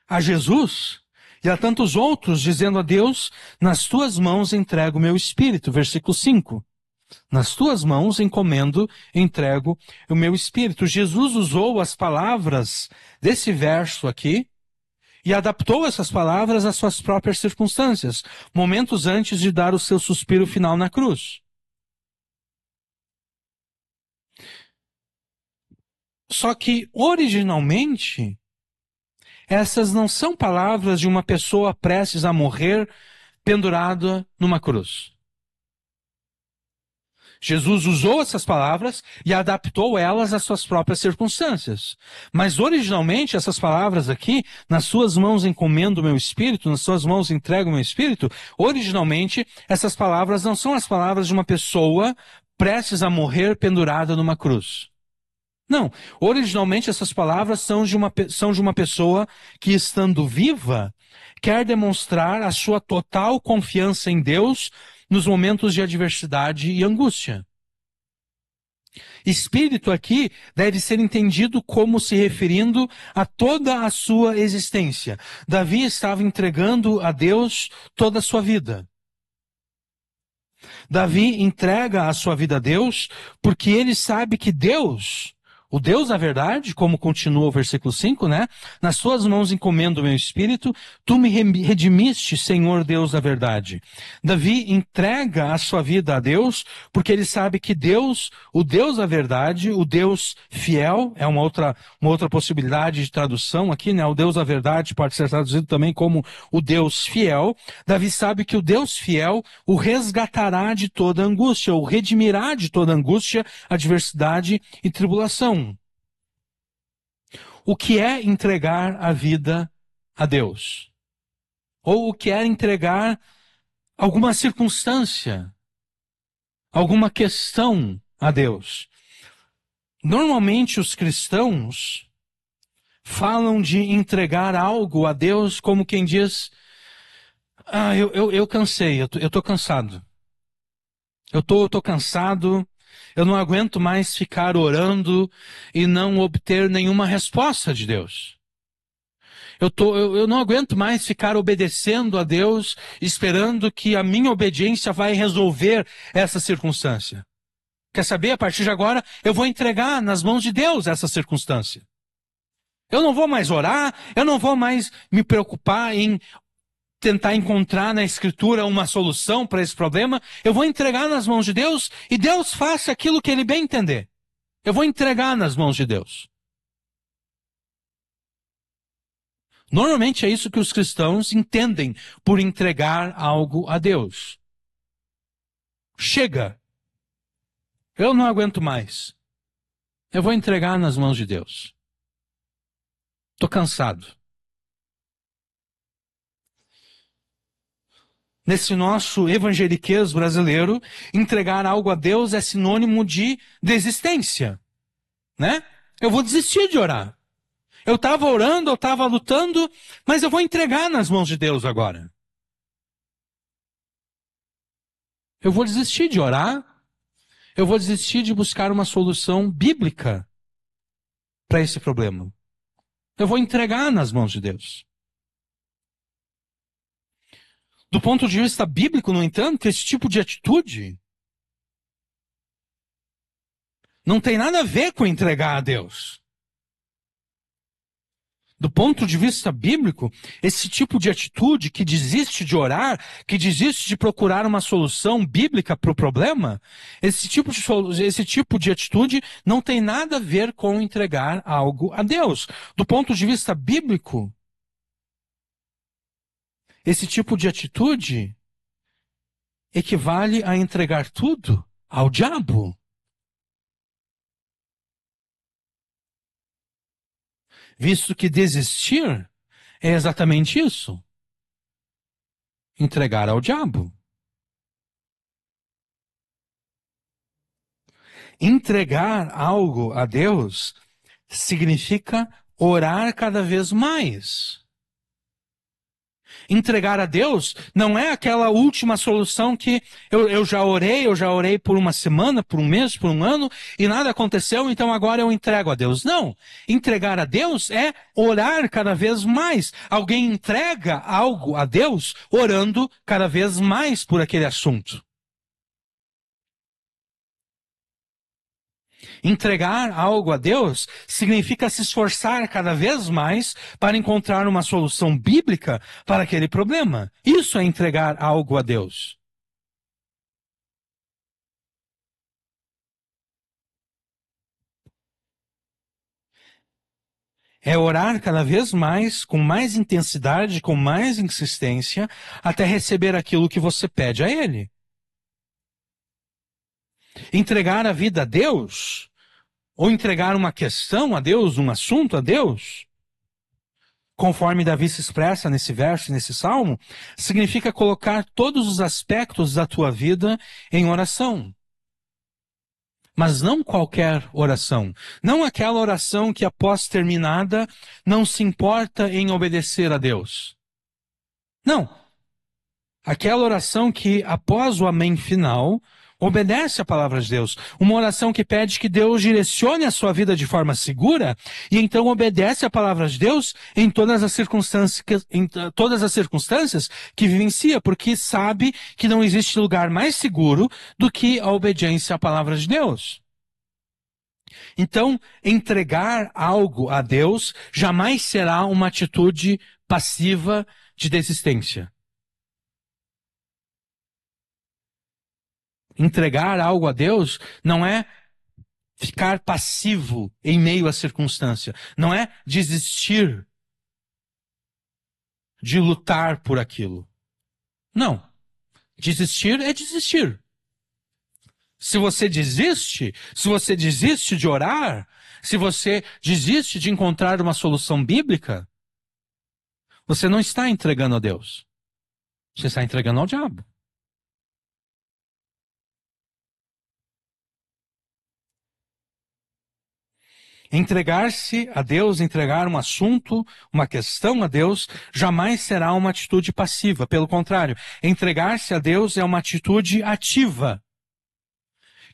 Speaker 1: a Jesus e a tantos outros, dizendo a Deus: nas tuas mãos entrego o meu espírito. Versículo 5. Nas tuas mãos encomendo, entrego o meu espírito. Jesus usou as palavras desse verso aqui e adaptou essas palavras às suas próprias circunstâncias, momentos antes de dar o seu suspiro final na cruz. Só que, originalmente, essas não são palavras de uma pessoa prestes a morrer pendurada numa cruz. Jesus usou essas palavras e adaptou elas às suas próprias circunstâncias. Mas originalmente essas palavras aqui, nas suas mãos encomendo o meu espírito, nas suas mãos entrego o meu espírito, originalmente essas palavras não são as palavras de uma pessoa prestes a morrer pendurada numa cruz. Não, originalmente essas palavras são de uma pessoa que, estando viva, quer demonstrar a sua total confiança em Deus nos momentos de adversidade e angústia. Espírito aqui deve ser entendido como se referindo a toda a sua existência. Davi estava entregando a Deus toda a sua vida. Davi entrega a sua vida a Deus porque ele sabe que Deus, o Deus da verdade, como continua o versículo 5, né? Nas suas mãos encomendo o meu espírito, tu me redimiste, Senhor Deus da verdade. Davi entrega a sua vida a Deus porque ele sabe que Deus, o Deus da verdade, o Deus fiel, é uma outra possibilidade de tradução aqui, né? O Deus da verdade pode ser traduzido também como o Deus fiel. Davi sabe que o Deus fiel o resgatará de toda angústia, o redimirá de toda angústia, adversidade e tribulação. O que é entregar a vida a Deus? Ou o que é entregar alguma circunstância, alguma questão a Deus? Normalmente os cristãos falam de entregar algo a Deus como quem diz, eu cansei, eu tô cansado. Eu tô cansado, eu não aguento mais ficar orando e não obter nenhuma resposta de Deus. Eu não aguento mais ficar obedecendo a Deus, esperando que a minha obediência vai resolver essa circunstância. Quer saber? A partir de agora, eu vou entregar nas mãos de Deus essa circunstância. Eu não vou mais orar, eu não vou mais me preocupar em tentar encontrar na Escritura uma solução para esse problema. Eu vou entregar nas mãos de Deus e Deus faça aquilo que Ele bem entender. Eu vou entregar nas mãos de Deus. Normalmente é isso que os cristãos entendem por entregar algo a Deus. Chega. Eu não aguento mais. Eu vou entregar nas mãos de Deus. Estou cansado. Nesse nosso evangeliquez brasileiro, entregar algo a Deus é sinônimo de desistência, né? Eu vou desistir de orar. Eu estava orando, eu estava lutando, mas eu vou entregar nas mãos de Deus agora. Eu vou desistir de orar, eu vou desistir de buscar uma solução bíblica para esse problema. Eu vou entregar nas mãos de Deus. Do ponto de vista bíblico, no entanto, esse tipo de atitude não tem nada a ver com entregar a Deus. Do ponto de vista bíblico, esse tipo de atitude que desiste de orar, que desiste de procurar uma solução bíblica para o problema, esse tipo de atitude não tem nada a ver com entregar algo a Deus. Do ponto de vista bíblico, esse tipo de atitude equivale a entregar tudo ao diabo. Visto que desistir é exatamente isso. Entregar ao diabo. Entregar algo a Deus significa orar cada vez mais. Entregar a Deus não é aquela última solução que eu já orei por uma semana, por um mês, por um ano, e nada aconteceu, então agora eu entrego a Deus. Não. Entregar a Deus é orar cada vez mais. Alguém entrega algo a Deus orando cada vez mais por aquele assunto. Entregar algo a Deus significa se esforçar cada vez mais para encontrar uma solução bíblica para aquele problema. Isso é entregar algo a Deus. É orar cada vez mais, com mais intensidade, com mais insistência, até receber aquilo que você pede a Ele. Entregar a vida a Deus, ou entregar uma questão a Deus, um assunto a Deus, conforme Davi se expressa nesse verso, nesse salmo, significa colocar todos os aspectos da tua vida em oração. Mas não qualquer oração. Não aquela oração que, após terminada, não se importa em obedecer a Deus. Não. Aquela oração que, após o amém final, obedece a palavra de Deus. Uma oração que pede que Deus direcione a sua vida de forma segura e então obedece a palavra de Deus em todas as circunstâncias que vivencia, porque sabe que não existe lugar mais seguro do que a obediência à palavra de Deus. Então, entregar algo a Deus jamais será uma atitude passiva de desistência. Entregar algo a Deus não é ficar passivo em meio à circunstância. Não é desistir de lutar por aquilo. Não. Desistir é desistir. Se você desiste de orar, se você desiste de encontrar uma solução bíblica, você não está entregando a Deus. Você está entregando ao diabo. Entregar-se a Deus, entregar um assunto, uma questão a Deus, jamais será uma atitude passiva. Pelo contrário, entregar-se a Deus é uma atitude ativa,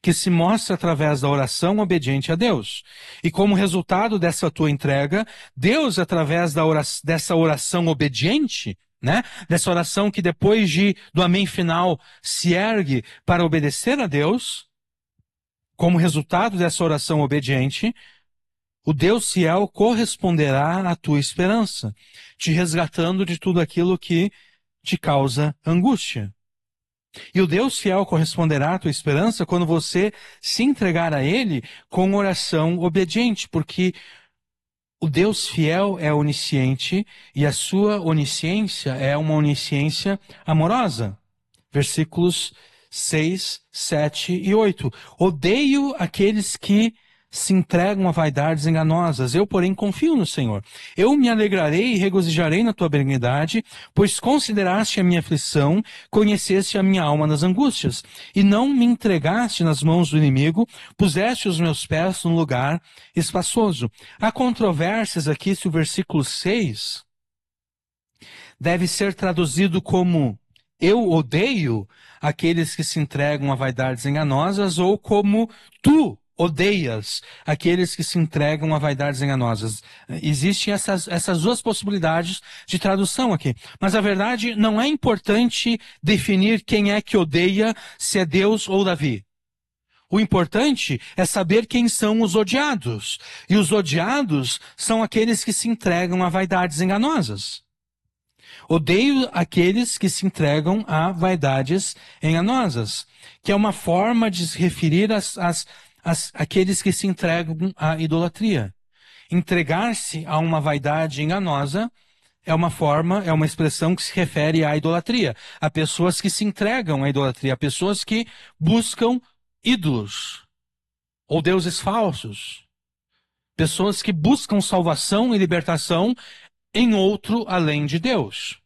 Speaker 1: que se mostra através da oração obediente a Deus. E como resultado dessa tua entrega, Deus, através dessa oração obediente, né? Dessa oração que depois do amém final se ergue para obedecer a Deus, como resultado dessa oração obediente, o Deus fiel corresponderá à tua esperança, te resgatando de tudo aquilo que te causa angústia. E o Deus fiel corresponderá à tua esperança quando você se entregar a Ele com oração obediente, porque o Deus fiel é onisciente e a sua onisciência é uma onisciência amorosa. Versículos 6, 7 e 8. Odeio aqueles que se entregam a vaidades enganosas. Eu, porém, confio no Senhor. Eu me alegrarei e regozijarei na tua benignidade, pois consideraste a minha aflição, conheceste a minha alma nas angústias, e não me entregaste nas mãos do inimigo, puseste os meus pés num lugar espaçoso. Há controvérsias aqui se o versículo 6 deve ser traduzido como eu odeio aqueles que se entregam a vaidades enganosas, ou como tu odeias aqueles que se entregam a vaidades enganosas. Existem essas duas possibilidades de tradução aqui. Mas a verdade, não é importante definir quem é que odeia, se é Deus ou Davi. O importante é saber quem são os odiados. E os odiados são aqueles que se entregam a vaidades enganosas. Odeio aqueles que se entregam a vaidades enganosas, que é uma forma de se referir àqueles que se entregam à idolatria. Entregar-se a uma vaidade enganosa é uma expressão que se refere à idolatria, a pessoas que se entregam à idolatria, a pessoas que buscam ídolos ou deuses falsos, pessoas que buscam salvação e libertação em outro além de Deus.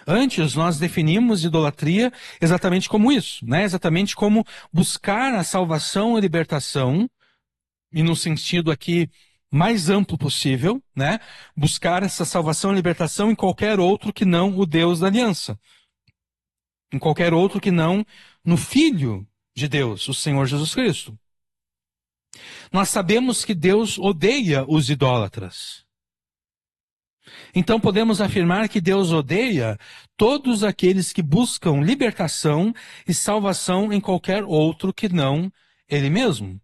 Speaker 1: Antes, nós definimos idolatria exatamente como isso, né? Exatamente como buscar a salvação e libertação, e no sentido aqui mais amplo possível, né? Buscar essa salvação e libertação em qualquer outro que não o Deus da aliança. Em qualquer outro que não no Filho de Deus, o Senhor Jesus Cristo. Nós sabemos que Deus odeia os idólatras. Então podemos afirmar que Deus odeia todos aqueles que buscam libertação e salvação em qualquer outro que não Ele mesmo.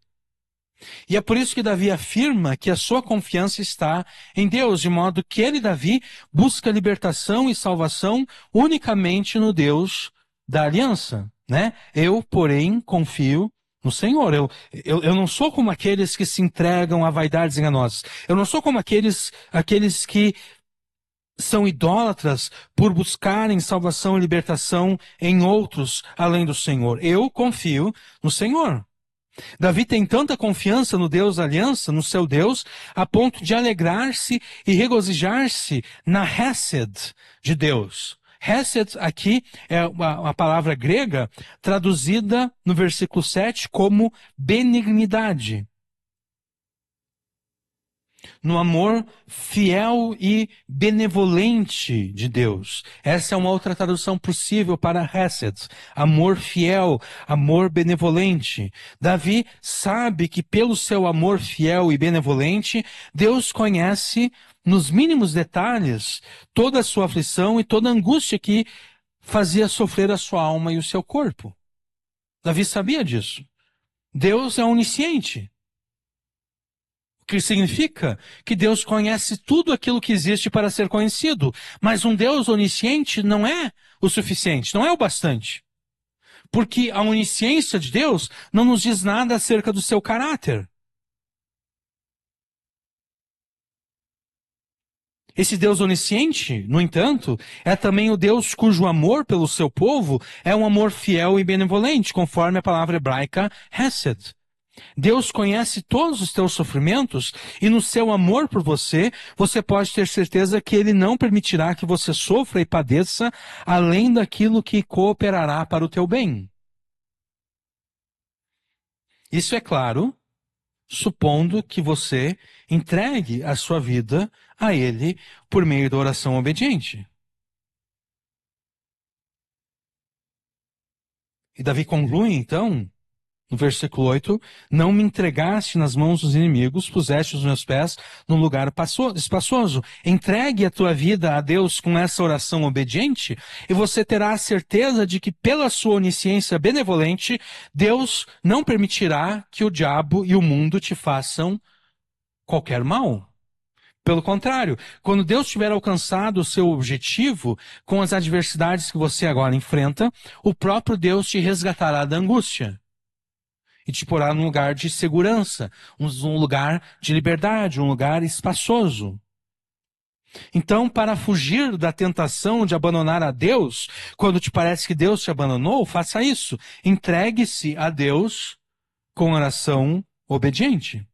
Speaker 1: E é por isso que Davi afirma que a sua confiança está em Deus, de modo que ele, Davi, busca libertação e salvação unicamente no Deus da aliança, né? Eu, porém, confio no Senhor. Eu não sou como aqueles que se entregam a vaidades enganosas. Eu não sou como aqueles que são idólatras por buscarem salvação e libertação em outros além do Senhor. Eu confio no Senhor. Davi tem tanta confiança no Deus da aliança, no seu Deus, a ponto de alegrar-se e regozijar-se na Hesed de Deus. Hesed aqui é a palavra grega traduzida no versículo 7 como benignidade. No amor fiel e benevolente de Deus. Essa é uma outra tradução possível para Hesed. Amor fiel, amor benevolente. Davi sabe que pelo seu amor fiel e benevolente, Deus conhece nos mínimos detalhes toda a sua aflição e toda a angústia que fazia sofrer a sua alma e o seu corpo. Davi sabia disso. Deus é onisciente. Que significa que Deus conhece tudo aquilo que existe para ser conhecido. Mas um Deus onisciente não é o suficiente, não é o bastante. Porque a onisciência de Deus não nos diz nada acerca do seu caráter. Esse Deus onisciente, no entanto, é também o Deus cujo amor pelo seu povo é um amor fiel e benevolente, conforme a palavra hebraica Hesed. Deus conhece todos os teus sofrimentos e no seu amor por você, você pode ter certeza que Ele não permitirá que você sofra e padeça além daquilo que cooperará para o teu bem. Isso é claro, supondo que você entregue a sua vida a Ele por meio da oração obediente. E Davi conclui, então, no versículo 8, não me entregaste nas mãos dos inimigos, puseste os meus pés num lugar espaçoso. Entregue a tua vida a Deus com essa oração obediente e você terá a certeza de que pela sua onisciência benevolente, Deus não permitirá que o diabo e o mundo te façam qualquer mal. Pelo contrário, quando Deus tiver alcançado o seu objetivo com as adversidades que você agora enfrenta, o próprio Deus te resgatará da angústia e te porá num lugar de segurança, um lugar de liberdade, um lugar espaçoso. Então, para fugir da tentação de abandonar a Deus, quando te parece que Deus te abandonou, faça isso. Entregue-se a Deus com oração obediente.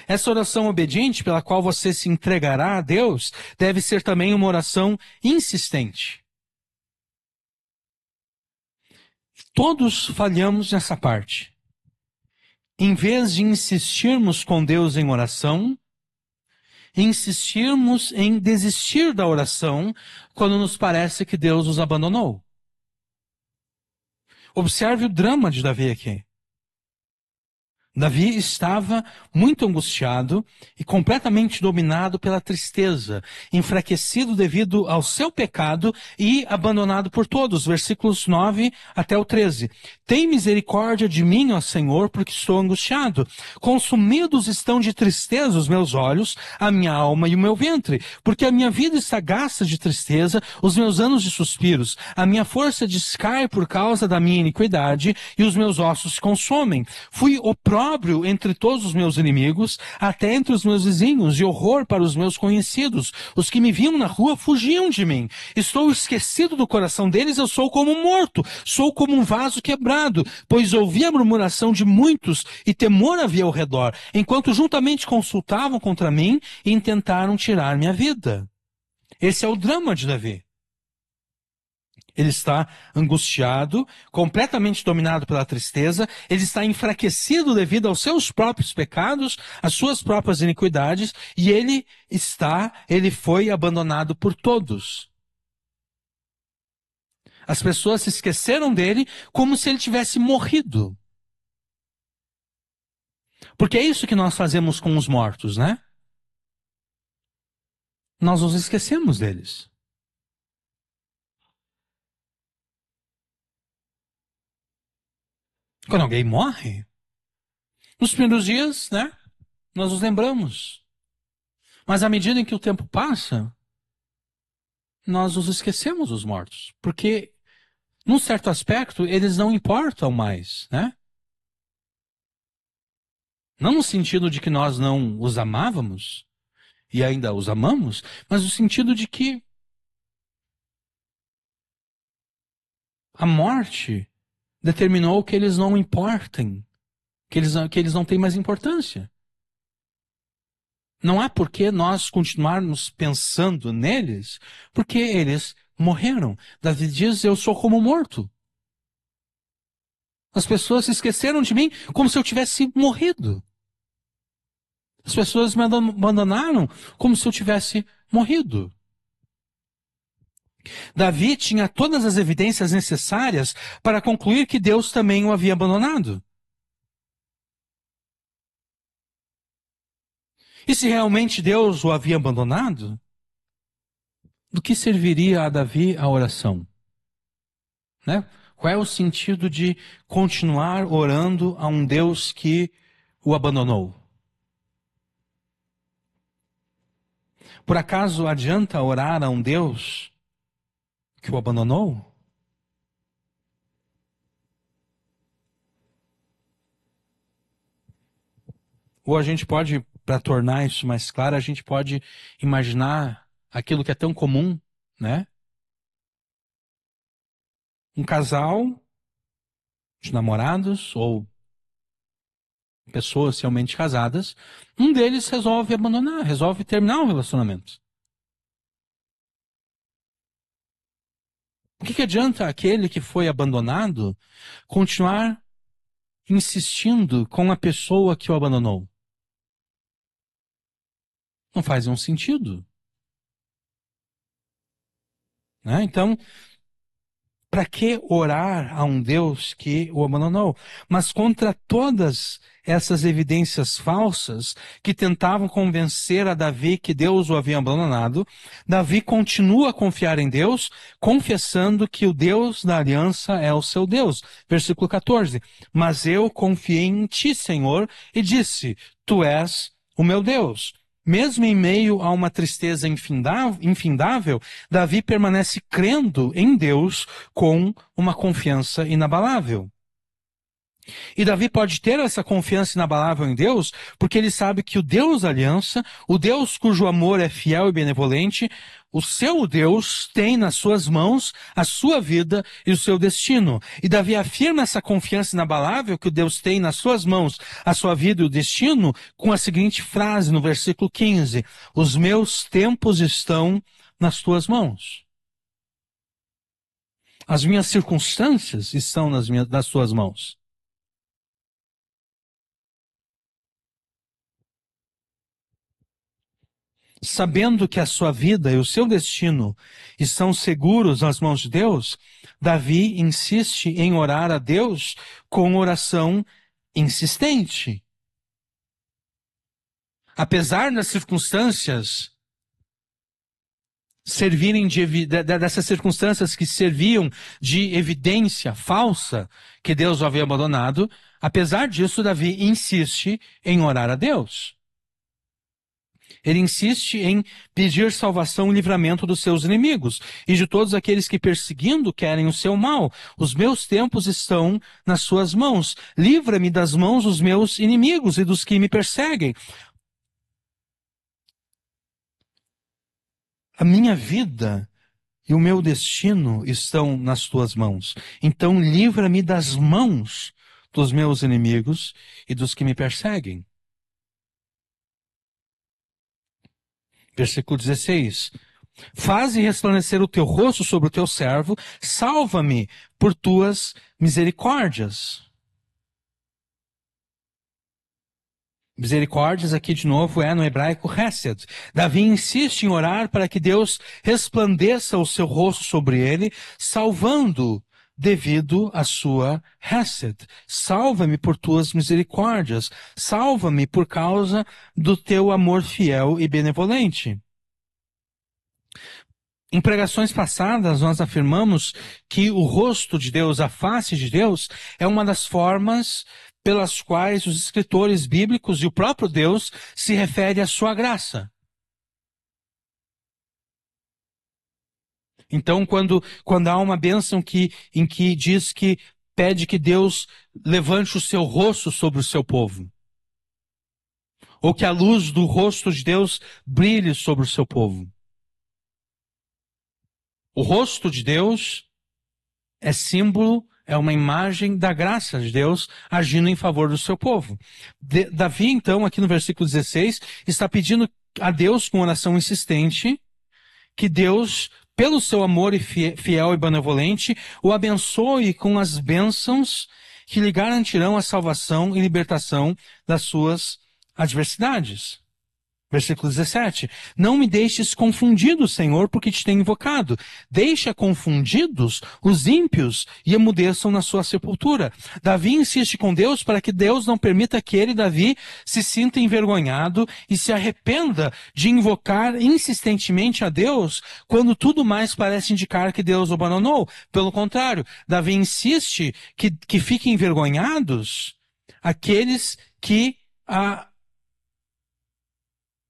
Speaker 1: Essa oração obediente pela qual você se entregará a Deus deve ser também uma oração insistente. Todos falhamos nessa parte. Em vez de insistirmos com Deus em oração, insistirmos em desistir da oração quando nos parece que Deus nos abandonou. Observe o drama de Davi aqui. Davi estava muito angustiado e completamente dominado pela tristeza, enfraquecido devido ao seu pecado e abandonado por todos. Versículos 9 até o 13. Tem misericórdia de mim, ó Senhor, porque estou angustiado. Consumidos estão de tristeza os meus olhos, a minha alma e o meu ventre, porque a minha vida está gasta de tristeza, os meus anos de suspiros. A minha força descai por causa da minha iniquidade e os meus ossos se consomem. Fui opróbrio entre todos os meus inimigos, até entre os meus vizinhos, e horror para os meus conhecidos. Os que me viam na rua fugiam de mim. Estou esquecido do coração deles, eu sou como um morto, sou como um vaso quebrado, pois ouvi a murmuração de muitos e temor havia ao redor, enquanto juntamente consultavam contra mim e intentaram tirar minha vida. Esse é o drama de Davi. Ele está angustiado, completamente dominado pela tristeza, ele está enfraquecido devido aos seus próprios pecados, às suas próprias iniquidades, e ele foi abandonado por todos. As pessoas se esqueceram dele como se ele tivesse morrido. Porque é isso que nós fazemos com os mortos, né? Nós nos esquecemos deles. Quando alguém morre, nos primeiros dias, né, nós nos lembramos. Mas à medida em que o tempo passa, nós nos esquecemos dos mortos. Porque, num certo aspecto, eles não importam mais, né? Não no sentido de que nós não os amávamos, e ainda os amamos, mas no sentido de que a morte determinou que eles não importem, que eles não têm mais importância. Não há por que nós continuarmos pensando neles, porque eles morreram. Davi diz, eu sou como morto. As pessoas se esqueceram de mim como se eu tivesse morrido. As pessoas me abandonaram como se eu tivesse morrido. Davi tinha todas as evidências necessárias para concluir que Deus também o havia abandonado. E se realmente Deus o havia abandonado, do que serviria a Davi a oração? Né? Qual é o sentido de continuar orando a um Deus que o abandonou? Por acaso adianta orar a um Deus que o abandonou? Ou a gente pode, para tornar isso mais claro, a gente pode imaginar aquilo que é tão comum, né? Um casal de namorados ou pessoas realmente casadas, um deles resolve abandonar, resolve terminar o relacionamento. O que adianta aquele que foi abandonado continuar insistindo com a pessoa que o abandonou? Não faz nenhum sentido, né? Então, para que orar a um Deus que o abandonou? Mas contra todas essas evidências falsas que tentavam convencer a Davi que Deus o havia abandonado, Davi continua a confiar em Deus, confessando que o Deus da aliança é o seu Deus. Versículo 14. Mas eu confiei em ti, Senhor, e disse, tu és o meu Deus. Mesmo em meio a uma tristeza infindável, Davi permanece crendo em Deus com uma confiança inabalável. E Davi pode ter essa confiança inabalável em Deus, porque ele sabe que o Deus da aliança, o Deus cujo amor é fiel e benevolente, o seu Deus tem nas suas mãos a sua vida e o seu destino. E Davi afirma essa confiança inabalável que o Deus tem nas suas mãos a sua vida e o destino com a seguinte frase no versículo 15: os meus tempos estão nas tuas mãos. As minhas circunstâncias estão nas tuas mãos. Sabendo que a sua vida e o seu destino estão seguros nas mãos de Deus, Davi insiste em orar a Deus com oração insistente. Apesar das circunstâncias dessas circunstâncias que serviam de evidência falsa que Deus o havia abandonado, apesar disso, Davi insiste em orar a Deus. Ele insiste em pedir salvação e livramento dos seus inimigos e de todos aqueles que perseguindo querem o seu mal. Os meus tempos estão nas suas mãos. Livra-me das mãos dos meus inimigos e dos que me perseguem. A minha vida e o meu destino estão nas tuas mãos. Então livra-me das mãos dos meus inimigos e dos que me perseguem. Versículo 16. Faze resplandecer o teu rosto sobre o teu servo, salva-me por tuas misericórdias. Misericórdias aqui de novo é no hebraico hesed. Davi insiste em orar para que Deus resplandeça o seu rosto sobre ele, salvando devido à sua hesed. Salva-me por tuas misericórdias. Salva-me por causa do teu amor fiel e benevolente. Em pregações passadas, nós afirmamos que o rosto de Deus, a face de Deus, é uma das formas pelas quais os escritores bíblicos e o próprio Deus se refere à sua graça. Então, quando há uma bênção em que diz que pede que Deus levante o seu rosto sobre o seu povo, ou que a luz do rosto de Deus brilhe sobre o seu povo. O rosto de Deus é símbolo, é uma imagem da graça de Deus agindo em favor do seu povo. Davi, então, aqui no versículo 16, está pedindo a Deus com oração insistente que Deus, pelo seu amor fiel e benevolente, o abençoe com as bênçãos que lhe garantirão a salvação e libertação das suas adversidades. Versículo 17. Não me deixes confundido, Senhor, porque te tenho invocado. Deixa confundidos os ímpios e emudeçam na sua sepultura. Davi insiste com Deus para que Deus não permita que ele, Davi, se sinta envergonhado e se arrependa de invocar insistentemente a Deus quando tudo mais parece indicar que Deus o abandonou. Pelo contrário, Davi insiste que fiquem envergonhados aqueles que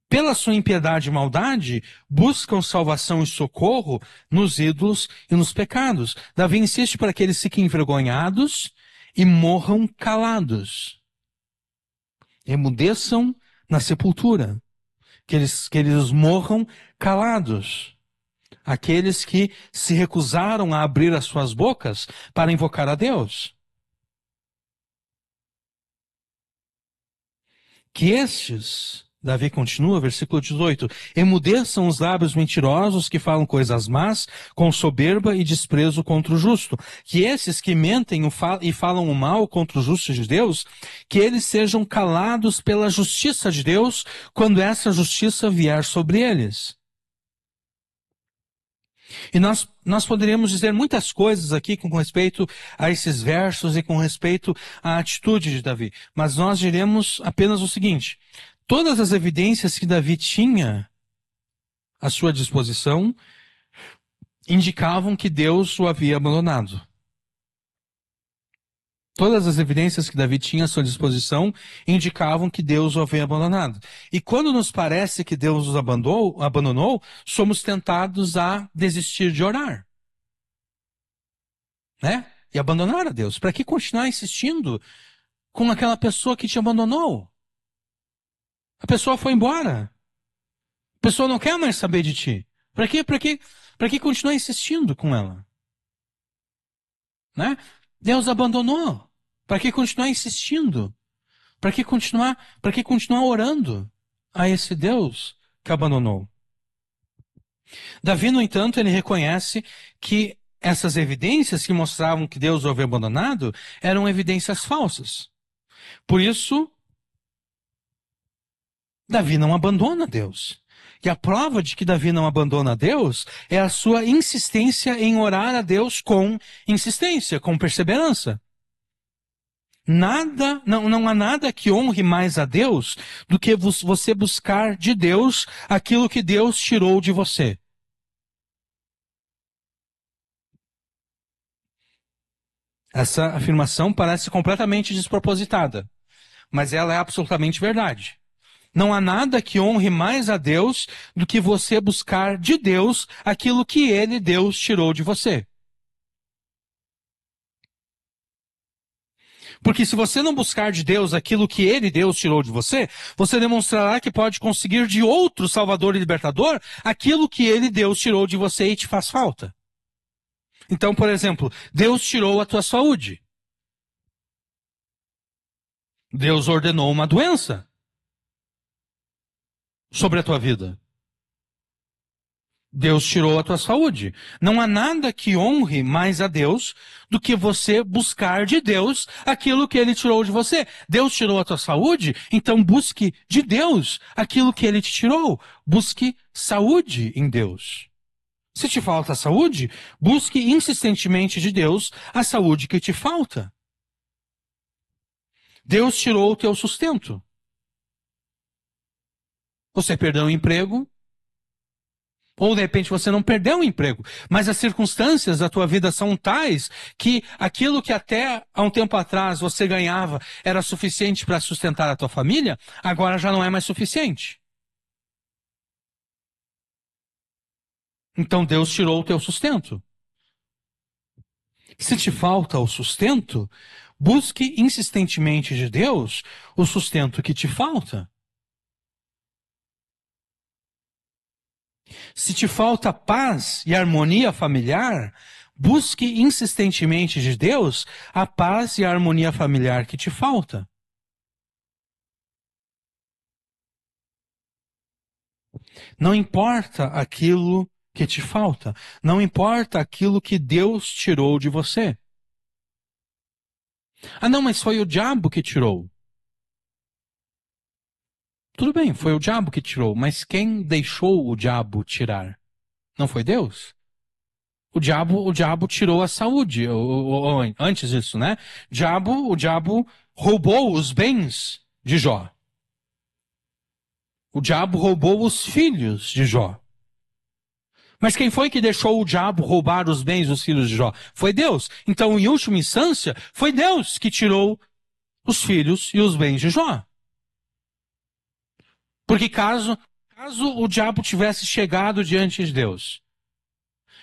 Speaker 1: pela sua impiedade e maldade, buscam salvação e socorro nos ídolos e nos pecados. Davi insiste para que eles fiquem envergonhados e morram calados. Emudeçam na sepultura. Que eles morram calados. Aqueles que se recusaram a abrir as suas bocas para invocar a Deus. Que estes... Davi continua, versículo 18. Emudeçam os lábios mentirosos que falam coisas más, com soberba e desprezo contra o justo. Que esses que mentem e falam o mal contra o justo de Deus, que eles sejam calados pela justiça de Deus, quando essa justiça vier sobre eles. E nós poderíamos dizer muitas coisas aqui com respeito a esses versos e com respeito à atitude de Davi. Mas nós diremos apenas o seguinte: todas as evidências que Davi tinha à sua disposição indicavam que Deus o havia abandonado. Todas as evidências que Davi tinha à sua disposição indicavam que Deus o havia abandonado. E quando nos parece que Deus os abandonou, somos tentados a desistir de orar. Né? E abandonar a Deus. Para que continuar insistindo com aquela pessoa que te abandonou? A pessoa foi embora. A pessoa não quer mais saber de ti. Para que continuar insistindo com ela? Né? Deus abandonou. Para que continuar insistindo? Para que continuar orando a esse Deus que abandonou? Davi, no entanto, ele reconhece que essas evidências que mostravam que Deus o havia abandonado eram evidências falsas. Por isso, Davi não abandona Deus. E a prova de que Davi não abandona Deus é a sua insistência em orar a Deus com insistência, com perseverança. Não há nada que honre mais a Deus do que você buscar de Deus aquilo que Deus tirou de você. Essa afirmação parece completamente despropositada, mas ela é absolutamente verdade. Não há nada que honre mais a Deus do que você buscar de Deus aquilo que Ele, Deus, tirou de você. Porque se você não buscar de Deus aquilo que Ele, Deus, tirou de você, você demonstrará que pode conseguir de outro Salvador e Libertador aquilo que Ele, Deus, tirou de você e te faz falta. Então, por exemplo, Deus tirou a tua saúde. Deus ordenou uma doença sobre a tua vida. Deus tirou a tua saúde. Não há nada que honre mais a Deus do que você buscar de Deus aquilo que Ele tirou de você. Deus tirou a tua saúde, então busque de Deus aquilo que Ele te tirou. Busque saúde em Deus. Se te falta saúde, busque insistentemente de Deus a saúde que te falta. Deus tirou o teu sustento. Você perdeu o emprego, ou de repente você não perdeu o emprego, mas as circunstâncias da tua vida são tais que aquilo que até há um tempo atrás você ganhava era suficiente para sustentar a tua família, agora já não é mais suficiente. Então Deus tirou o teu sustento. Se te falta o sustento, busque insistentemente de Deus o sustento que te falta. Se te falta paz e harmonia familiar, busque insistentemente de Deus a paz e a harmonia familiar que te falta. Não importa aquilo que te falta. Não importa aquilo que Deus tirou de você. Ah, não, mas foi o diabo que tirou. Tudo bem, foi o diabo que tirou, mas quem deixou o diabo tirar? Não foi Deus? O diabo tirou a saúde, ou antes disso, né? O diabo roubou os bens de Jó. O diabo roubou os filhos de Jó. Mas quem foi que deixou o diabo roubar os bens dos filhos de Jó? Foi Deus. Então, em última instância, foi Deus que tirou os filhos e os bens de Jó. Porque caso o diabo tivesse chegado diante de Deus,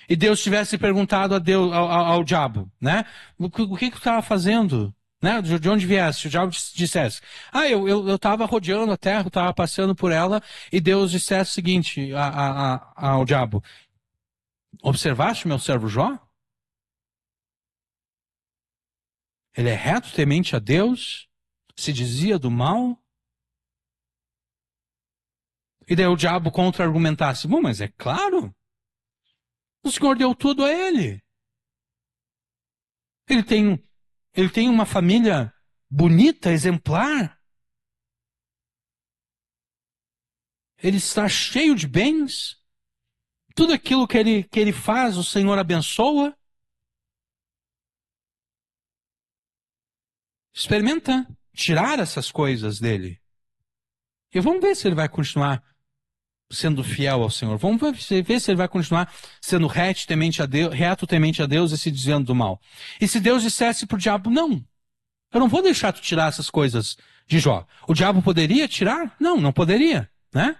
Speaker 1: e Deus tivesse perguntado a Deus, ao diabo, né? O que tu estava fazendo? Né? De onde viesse? O diabo dissesse, eu estava rodeando a terra, estava passeando por ela, e Deus dissesse o seguinte ao diabo, observaste meu servo Jó? Ele é reto, temente a Deus, se dizia do mal. E daí o diabo contra-argumentasse, bom, mas é claro, o Senhor deu tudo a ele. Ele tem, ele tem uma família bonita, exemplar. Ele está cheio de bens. Tudo aquilo que ele faz, o Senhor abençoa. Experimenta tirar essas coisas dele. E vamos ver se ele vai continuar sendo fiel ao Senhor. Vamos ver se ele vai continuar sendo reto, temente a Deus e se desviando do mal. E se Deus dissesse para o diabo, não, eu não vou deixar tu tirar essas coisas de Jó. O diabo poderia tirar? Não, não poderia, né?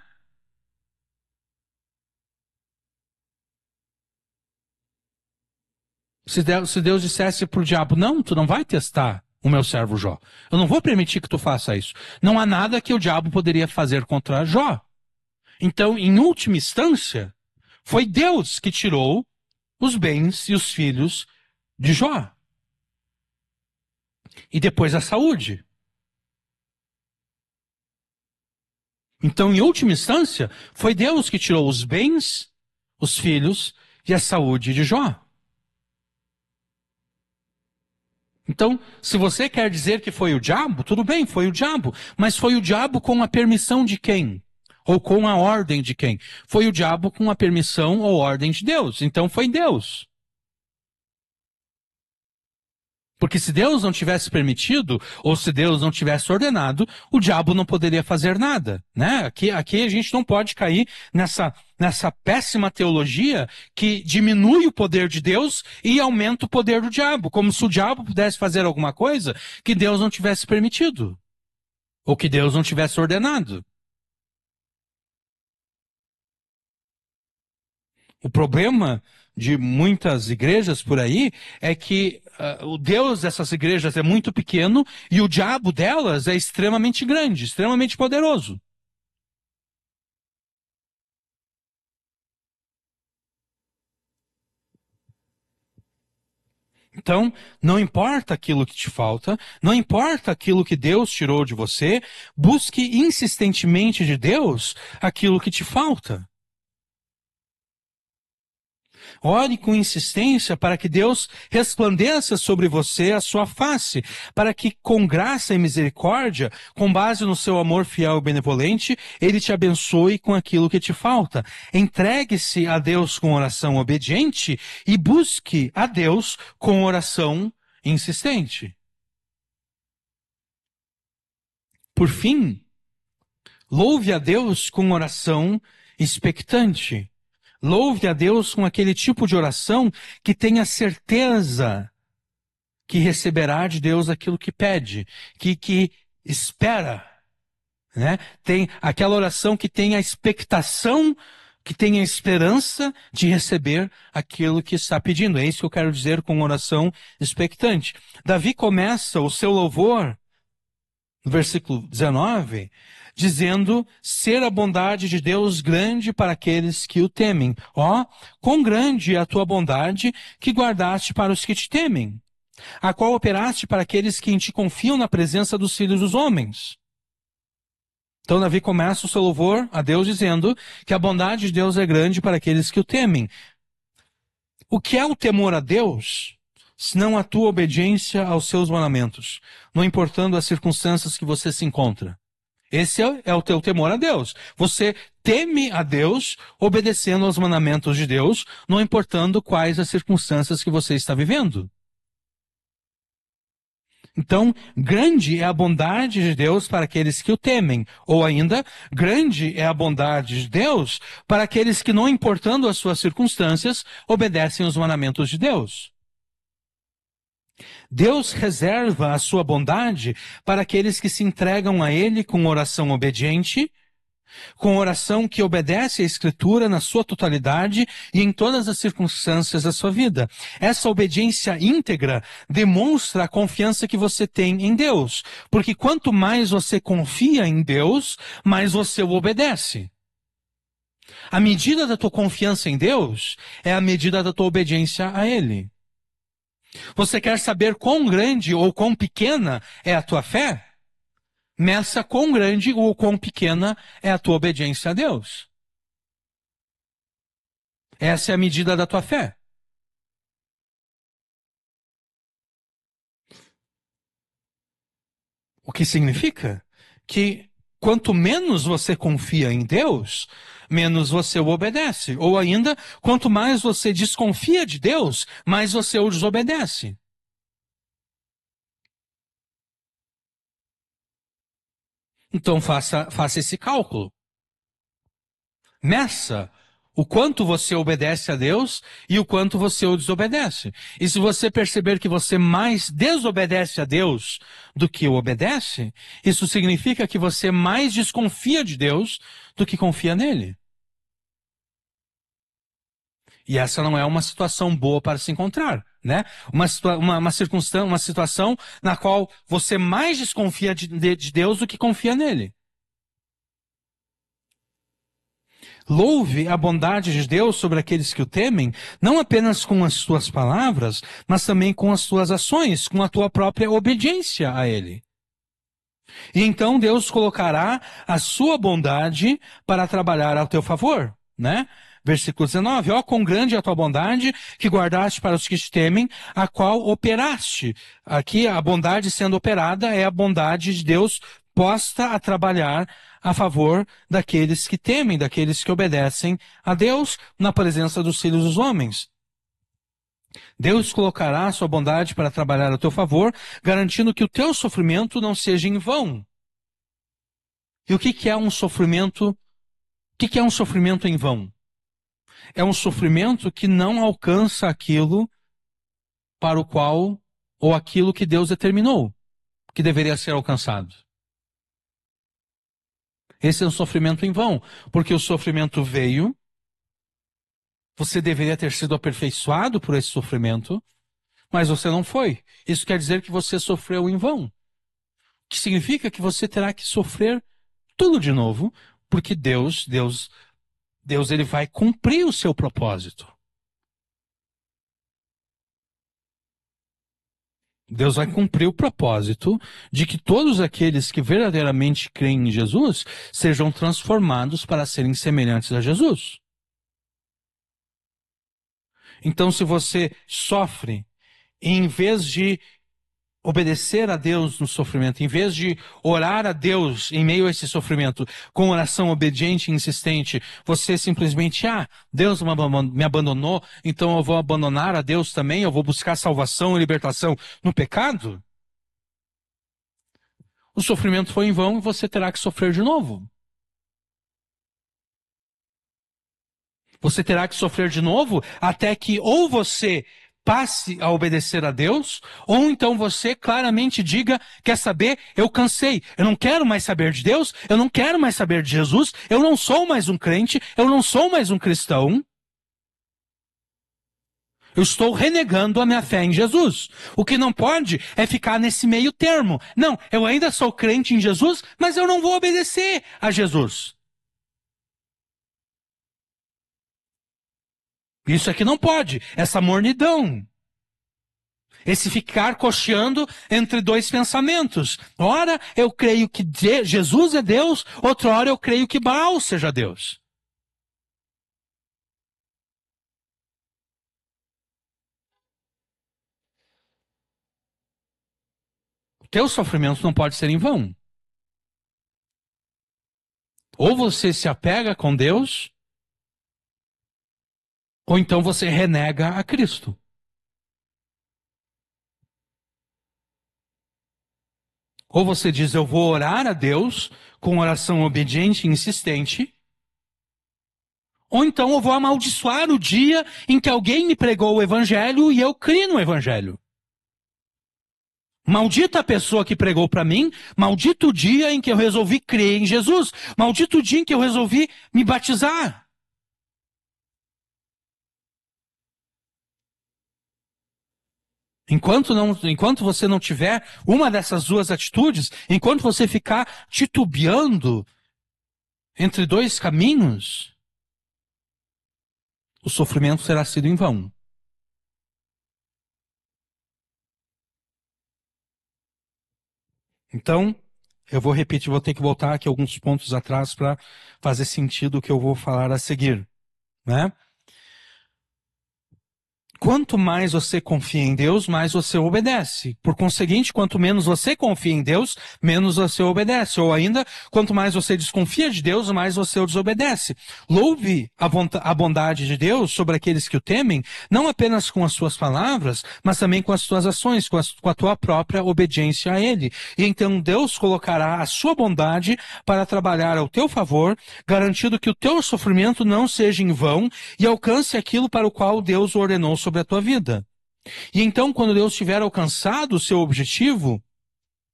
Speaker 1: Se Deus dissesse para o diabo, não, tu não vai testar o meu servo Jó. Eu não vou permitir que tu faça isso. Não há nada que o diabo poderia fazer contra Jó. Então, em última instância, foi Deus que tirou os bens e os filhos de Jó. E depois a saúde. Então, em última instância, foi Deus que tirou os bens, os filhos e a saúde de Jó. Então, se você quer dizer que foi o diabo, tudo bem, foi o diabo. Mas foi o diabo com a permissão de quem? Ou com a ordem de quem? Foi o diabo com a permissão ou ordem de Deus. Então foi Deus. Porque se Deus não tivesse permitido, ou se Deus não tivesse ordenado, o diabo não poderia fazer nada, né? Aqui a gente não pode cair nessa péssima teologia que diminui o poder de Deus e aumenta o poder do diabo, como se o diabo pudesse fazer alguma coisa que Deus não tivesse permitido, ou que Deus não tivesse ordenado. O problema de muitas igrejas por aí é que o Deus dessas igrejas é muito pequeno e o diabo delas é extremamente grande, extremamente poderoso. Então, não importa aquilo que te falta, não importa aquilo que Deus tirou de você, busque insistentemente de Deus aquilo que te falta. Ore com insistência para que Deus resplandeça sobre você a sua face, para que com graça e misericórdia, com base no seu amor fiel e benevolente, Ele te abençoe com aquilo que te falta. Entregue-se a Deus com oração obediente e busque a Deus com oração insistente. Por fim, louve a Deus com oração expectante. Louve a Deus com aquele tipo de oração que tenha certeza que receberá de Deus aquilo que pede, que espera, né? Tem aquela oração que tem a expectação, que tem a esperança de receber aquilo que está pedindo. É isso que eu quero dizer com oração expectante. Davi começa o seu louvor no versículo 19, dizendo ser a bondade de Deus grande para aqueles que o temem. Ó, quão grande é a tua bondade que guardaste para os que te temem, a qual operaste para aqueles que em ti confiam na presença dos filhos dos homens. Então Davi começa o seu louvor a Deus dizendo que a bondade de Deus é grande para aqueles que o temem. O que é o temor a Deus, senão a tua obediência aos seus mandamentos, não importando as circunstâncias que você se encontra? Esse é o teu temor a Deus. Você teme a Deus obedecendo aos mandamentos de Deus, não importando quais as circunstâncias que você está vivendo. Então, grande é a bondade de Deus para aqueles que o temem. Ou ainda, grande é a bondade de Deus para aqueles que, não importando as suas circunstâncias, obedecem aos mandamentos de Deus. Deus reserva a sua bondade para aqueles que se entregam a Ele com oração obediente, com oração que obedece à Escritura na sua totalidade e em todas as circunstâncias da sua vida. Essa obediência íntegra demonstra a confiança que você tem em Deus, porque quanto mais você confia em Deus, mais você o obedece. A medida da tua confiança em Deus é a medida da tua obediência a Ele. Você quer saber quão grande ou quão pequena é a tua fé? Meça quão grande ou quão pequena é a tua obediência a Deus. Essa é a medida da tua fé. O que significa que quanto menos você confia em Deus, menos você o obedece. Ou ainda, quanto mais você desconfia de Deus, mais você o desobedece. Então faça esse cálculo. Meça o quanto você obedece a Deus e o quanto você o desobedece. E se você perceber que você mais desobedece a Deus do que o obedece, isso significa que você mais desconfia de Deus do que confia nele. E essa não é uma situação boa para se encontrar, né? Uma situação na qual você mais desconfia de Deus do que confia nele. Louve a bondade de Deus sobre aqueles que o temem, não apenas com as tuas palavras, mas também com as tuas ações, com a tua própria obediência a Ele. E então Deus colocará a sua bondade para trabalhar ao teu favor, né? Versículo 19, ó, quão grande é a tua bondade que guardaste para os que te temem, a qual operaste. Aqui a bondade sendo operada é a bondade de Deus posta a trabalhar a favor daqueles que temem, daqueles que obedecem a Deus na presença dos filhos dos homens. Deus colocará a sua bondade para trabalhar a teu favor, garantindo que o teu sofrimento não seja em vão. E o que é um sofrimento? O que é um sofrimento em vão? É um sofrimento que não alcança aquilo para o qual, ou aquilo que Deus determinou que deveria ser alcançado. Esse é um sofrimento em vão, porque o sofrimento veio, você deveria ter sido aperfeiçoado por esse sofrimento, mas você não foi. Isso quer dizer que você sofreu em vão. O que significa que você terá que sofrer tudo de novo, porque Deus, ele vai cumprir o seu propósito. Deus vai cumprir o propósito de que todos aqueles que verdadeiramente creem em Jesus sejam transformados para serem semelhantes a Jesus. Então, se você sofre, em vez de obedecer a Deus no sofrimento, em vez de orar a Deus em meio a esse sofrimento, com oração obediente e insistente, você simplesmente, Deus me abandonou, então eu vou abandonar a Deus também, eu vou buscar salvação e libertação no pecado? O sofrimento foi em vão e você terá que sofrer de novo. Você terá que sofrer de novo até que ou você passe a obedecer a Deus, ou então você claramente diga, quer saber, eu cansei, eu não quero mais saber de Deus, eu não quero mais saber de Jesus, eu não sou mais um crente, eu não sou mais um cristão, Eu estou renegando a minha fé em Jesus. O que não pode é ficar nesse meio termo. Não, eu ainda sou crente em Jesus, mas eu não vou obedecer a Jesus. Isso aqui não pode. Essa mornidão. Esse ficar cocheando entre dois pensamentos. Ora, eu creio que Jesus é Deus, outra hora eu creio que Baal seja Deus. O teu sofrimento não pode ser em vão. Ou você se apega com Deus, ou então você renega a Cristo. Ou você diz, eu vou orar a Deus com oração obediente e insistente, ou então eu vou amaldiçoar o dia em que alguém me pregou o evangelho e eu criei no evangelho. Maldita a pessoa que pregou para mim, maldito o dia em que eu resolvi crer em Jesus, maldito o dia em que eu resolvi me batizar. Enquanto você não tiver uma dessas duas atitudes, enquanto você ficar titubeando entre dois caminhos, o sofrimento será sido em vão. Então, eu vou repetir, vou ter que voltar aqui alguns pontos atrás para fazer sentido o que eu vou falar a seguir, né? Quanto mais você confia em Deus, mais você obedece. Por conseguinte, quanto menos você confia em Deus, menos você obedece. Ou ainda, quanto mais você desconfia de Deus, mais você o desobedece. Louve a bondade de Deus sobre aqueles que o temem, não apenas com as suas palavras, mas também com as suas ações, com a tua própria obediência a Ele. E então Deus colocará a sua bondade para trabalhar ao teu favor, garantindo que o teu sofrimento não seja em vão e alcance aquilo para o qual Deus o ordenou sobre a tua vida. E então, quando Deus tiver alcançado o seu objetivo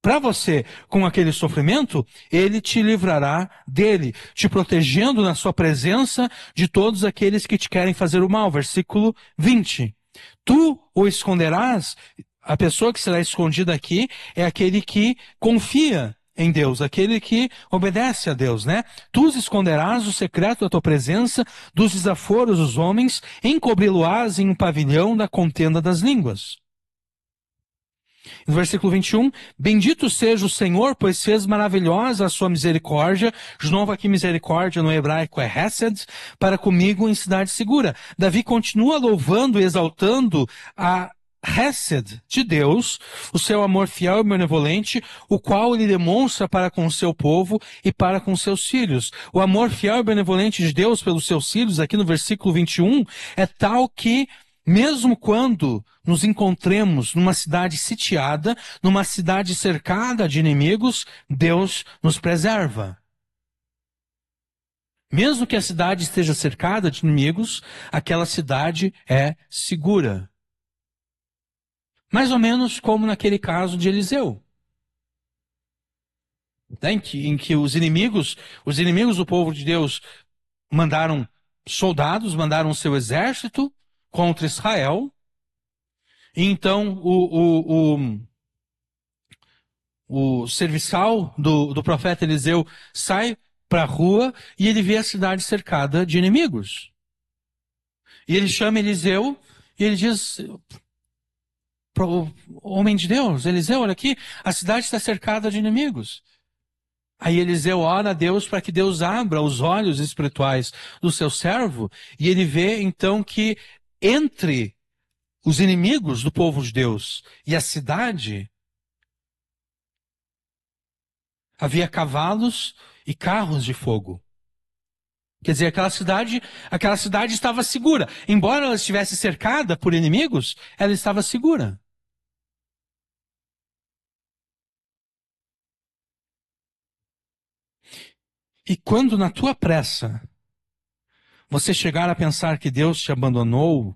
Speaker 1: para você com aquele sofrimento, Ele te livrará dele, te protegendo na sua presença de todos aqueles que te querem fazer o mal. Versículo 20. Tu o esconderás, a pessoa que será escondida aqui é aquele que confia em Deus, aquele que obedece a Deus, né? Tu esconderás o secreto da tua presença dos desaforos dos homens, encobri-lo-ás em um pavilhão da contenda das línguas. No versículo 21, bendito seja o Senhor, pois fez maravilhosa a sua misericórdia. De novo aqui misericórdia no hebraico é hesed, para comigo em cidade segura. Davi continua louvando e exaltando a Hesed de Deus, o seu amor fiel e benevolente, o qual ele demonstra para com o seu povo e para com seus filhos. O amor fiel e benevolente de Deus pelos seus filhos, aqui no versículo 21, é tal que mesmo quando nos encontremos numa cidade sitiada, numa cidade cercada de inimigos, Deus nos preserva. Mesmo que a cidade esteja cercada de inimigos, aquela cidade é segura. Mais ou menos como naquele caso de Eliseu. Né? Em que os inimigos do povo de Deus mandaram soldados, mandaram seu exército contra Israel. E então o serviçal do profeta Eliseu sai para a rua e ele vê a cidade cercada de inimigos. E ele chama Eliseu e ele diz para o homem de Deus, Eliseu, olha aqui, a cidade está cercada de inimigos. Aí Eliseu ora a Deus para que Deus abra os olhos espirituais do seu servo e ele vê então que entre os inimigos do povo de Deus e a cidade havia cavalos e carros de fogo. Quer dizer, aquela cidade estava segura. Embora ela estivesse cercada por inimigos, ela estava segura. E quando na tua pressa você chegar a pensar que Deus te abandonou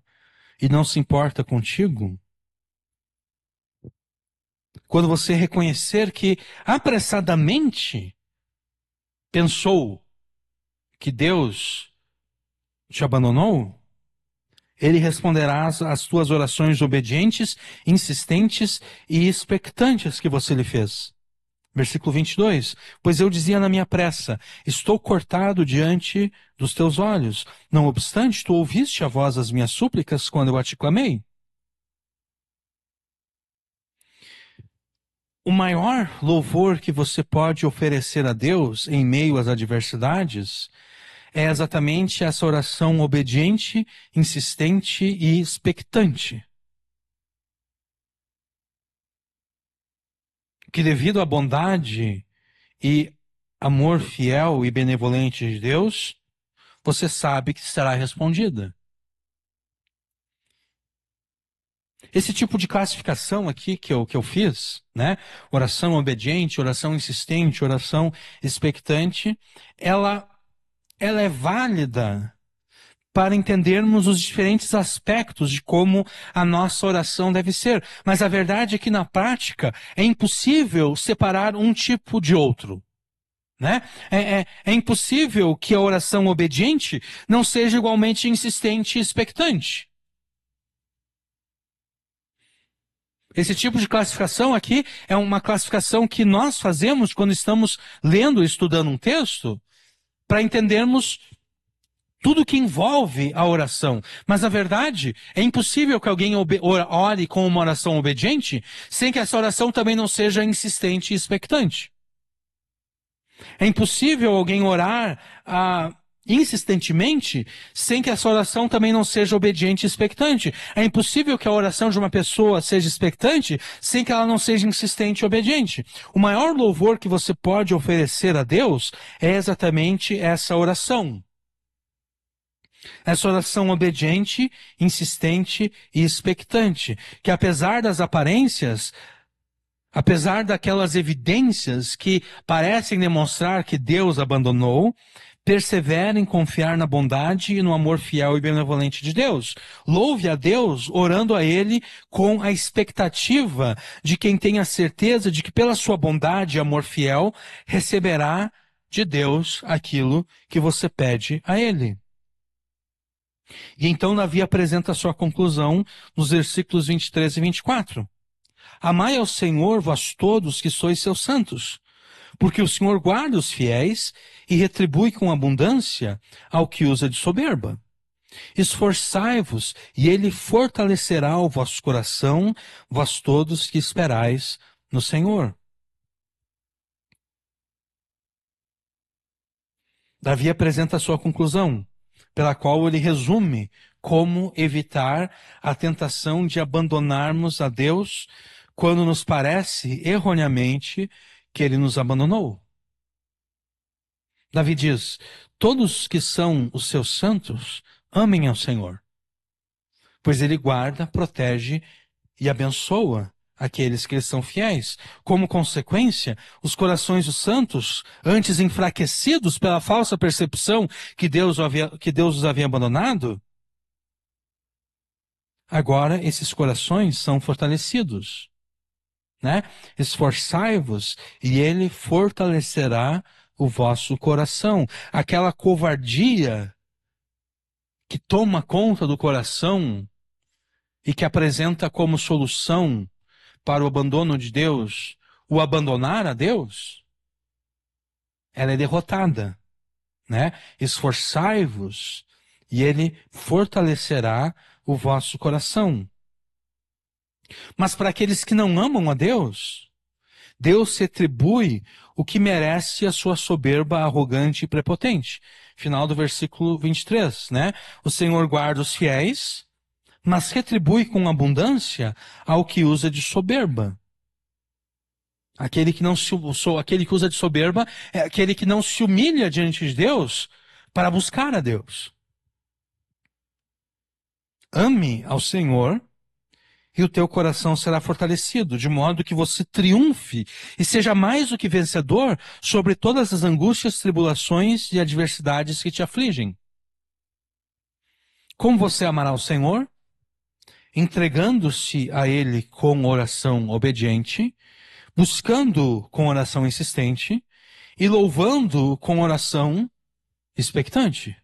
Speaker 1: e não se importa contigo, quando você reconhecer que apressadamente pensou que Deus te abandonou, Ele responderá às tuas orações obedientes, insistentes e expectantes que você lhe fez. Versículo 22. Pois eu dizia na minha pressa, estou cortado diante dos teus olhos. Não obstante, tu ouviste a voz das minhas súplicas quando eu a te clamei. O maior louvor que você pode oferecer a Deus em meio às adversidades é exatamente essa oração obediente, insistente e expectante. Que devido à bondade e amor fiel e benevolente de Deus, você sabe que será respondida. Esse tipo de classificação aqui que eu fiz, né? Oração obediente, oração insistente, oração expectante, ela é válida para entendermos os diferentes aspectos de como a nossa oração deve ser. Mas a verdade é que na prática é impossível separar um tipo de outro. Né? É impossível que a oração obediente não seja igualmente insistente e expectante. Esse tipo de classificação aqui é uma classificação que nós fazemos quando estamos lendo e estudando um texto para entendermos tudo que envolve a oração. Mas, na verdade, é impossível que alguém ore com uma oração obediente sem que essa oração também não seja insistente e expectante. É impossível alguém orar insistentemente sem que essa oração também não seja obediente e expectante. É impossível que a oração de uma pessoa seja expectante sem que ela não seja insistente e obediente. O maior louvor que você pode oferecer a Deus é exatamente essa oração. Essa oração obediente, insistente e expectante, que apesar das aparências, apesar daquelas evidências que parecem demonstrar que Deus abandonou, persevera em confiar na bondade e no amor fiel e benevolente de Deus. Louve a Deus orando a Ele com a expectativa de quem tem a certeza de que pela sua bondade e amor fiel receberá de Deus aquilo que você pede a Ele. E então Davi apresenta a sua conclusão nos versículos 23 e 24. Amai ao Senhor, vós todos que sois seus santos, porque o Senhor guarda os fiéis e retribui com abundância ao que usa de soberba. Esforçai-vos, e ele fortalecerá o vosso coração, vós todos que esperais no Senhor. Davi apresenta a sua conclusão, pela qual ele resume como evitar a tentação de abandonarmos a Deus quando nos parece erroneamente que ele nos abandonou. Davi diz: todos que são os seus santos, amem ao Senhor, pois ele guarda, protege e abençoa aqueles que lhe são fiéis. Como consequência, os corações dos santos, antes enfraquecidos pela falsa percepção que Deus os havia abandonado, agora esses corações são fortalecidos. Né? Esforçai-vos e ele fortalecerá o vosso coração. Aquela covardia que toma conta do coração e que apresenta como solução para o abandono de Deus, o abandonar a Deus, ela é derrotada, né? Esforçai-vos e ele fortalecerá o vosso coração. Mas para aqueles que não amam a Deus, Deus se atribui o que merece a sua soberba arrogante e prepotente. Final do versículo 23, né? O Senhor guarda os fiéis, mas retribui com abundância ao que usa de soberba. Aquele que usa de soberba é aquele que não se humilha diante de Deus para buscar a Deus. Ame ao Senhor e o teu coração será fortalecido, de modo que você triunfe e seja mais do que vencedor sobre todas as angústias, tribulações e adversidades que te afligem. Como você amará o Senhor? Entregando-se a Ele com oração obediente, buscando com oração insistente e louvando com oração expectante.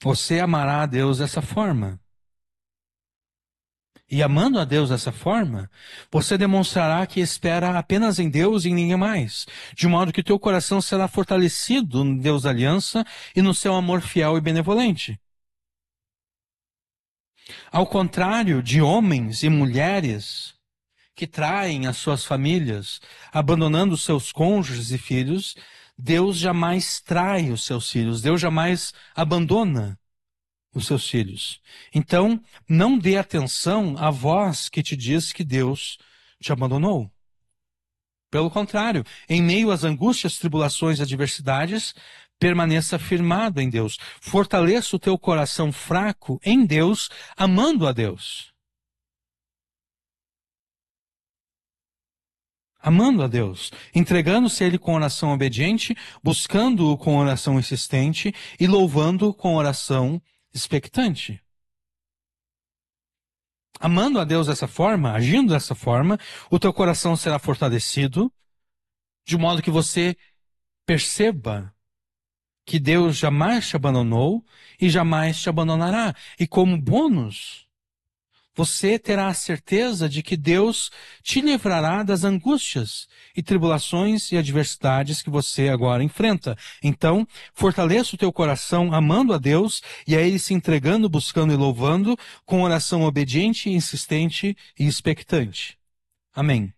Speaker 1: Você amará a Deus dessa forma. E amando a Deus dessa forma, você demonstrará que espera apenas em Deus e em ninguém mais, de modo que teu coração será fortalecido no Deus da aliança e no seu amor fiel e benevolente. Ao contrário de homens e mulheres que traem as suas famílias, abandonando seus cônjuges e filhos, Deus jamais trai os seus filhos, Deus jamais abandona os seus filhos. Então, não dê atenção à voz que te diz que Deus te abandonou. Pelo contrário, em meio às angústias, tribulações e adversidades, permaneça firmado em Deus. Fortaleça o teu coração fraco em Deus, amando a Deus. Amando a Deus, entregando-se a Ele com oração obediente, buscando-o com oração insistente e louvando-o com oração expectante. Amando a Deus dessa forma, agindo dessa forma, o teu coração será fortalecido, de modo que você perceba que Deus jamais te abandonou e jamais te abandonará. E como bônus, você terá a certeza de que Deus te livrará das angústias e tribulações e adversidades que você agora enfrenta. Então, fortaleça o teu coração amando a Deus e a Ele se entregando, buscando e louvando com oração obediente, insistente e expectante. Amém.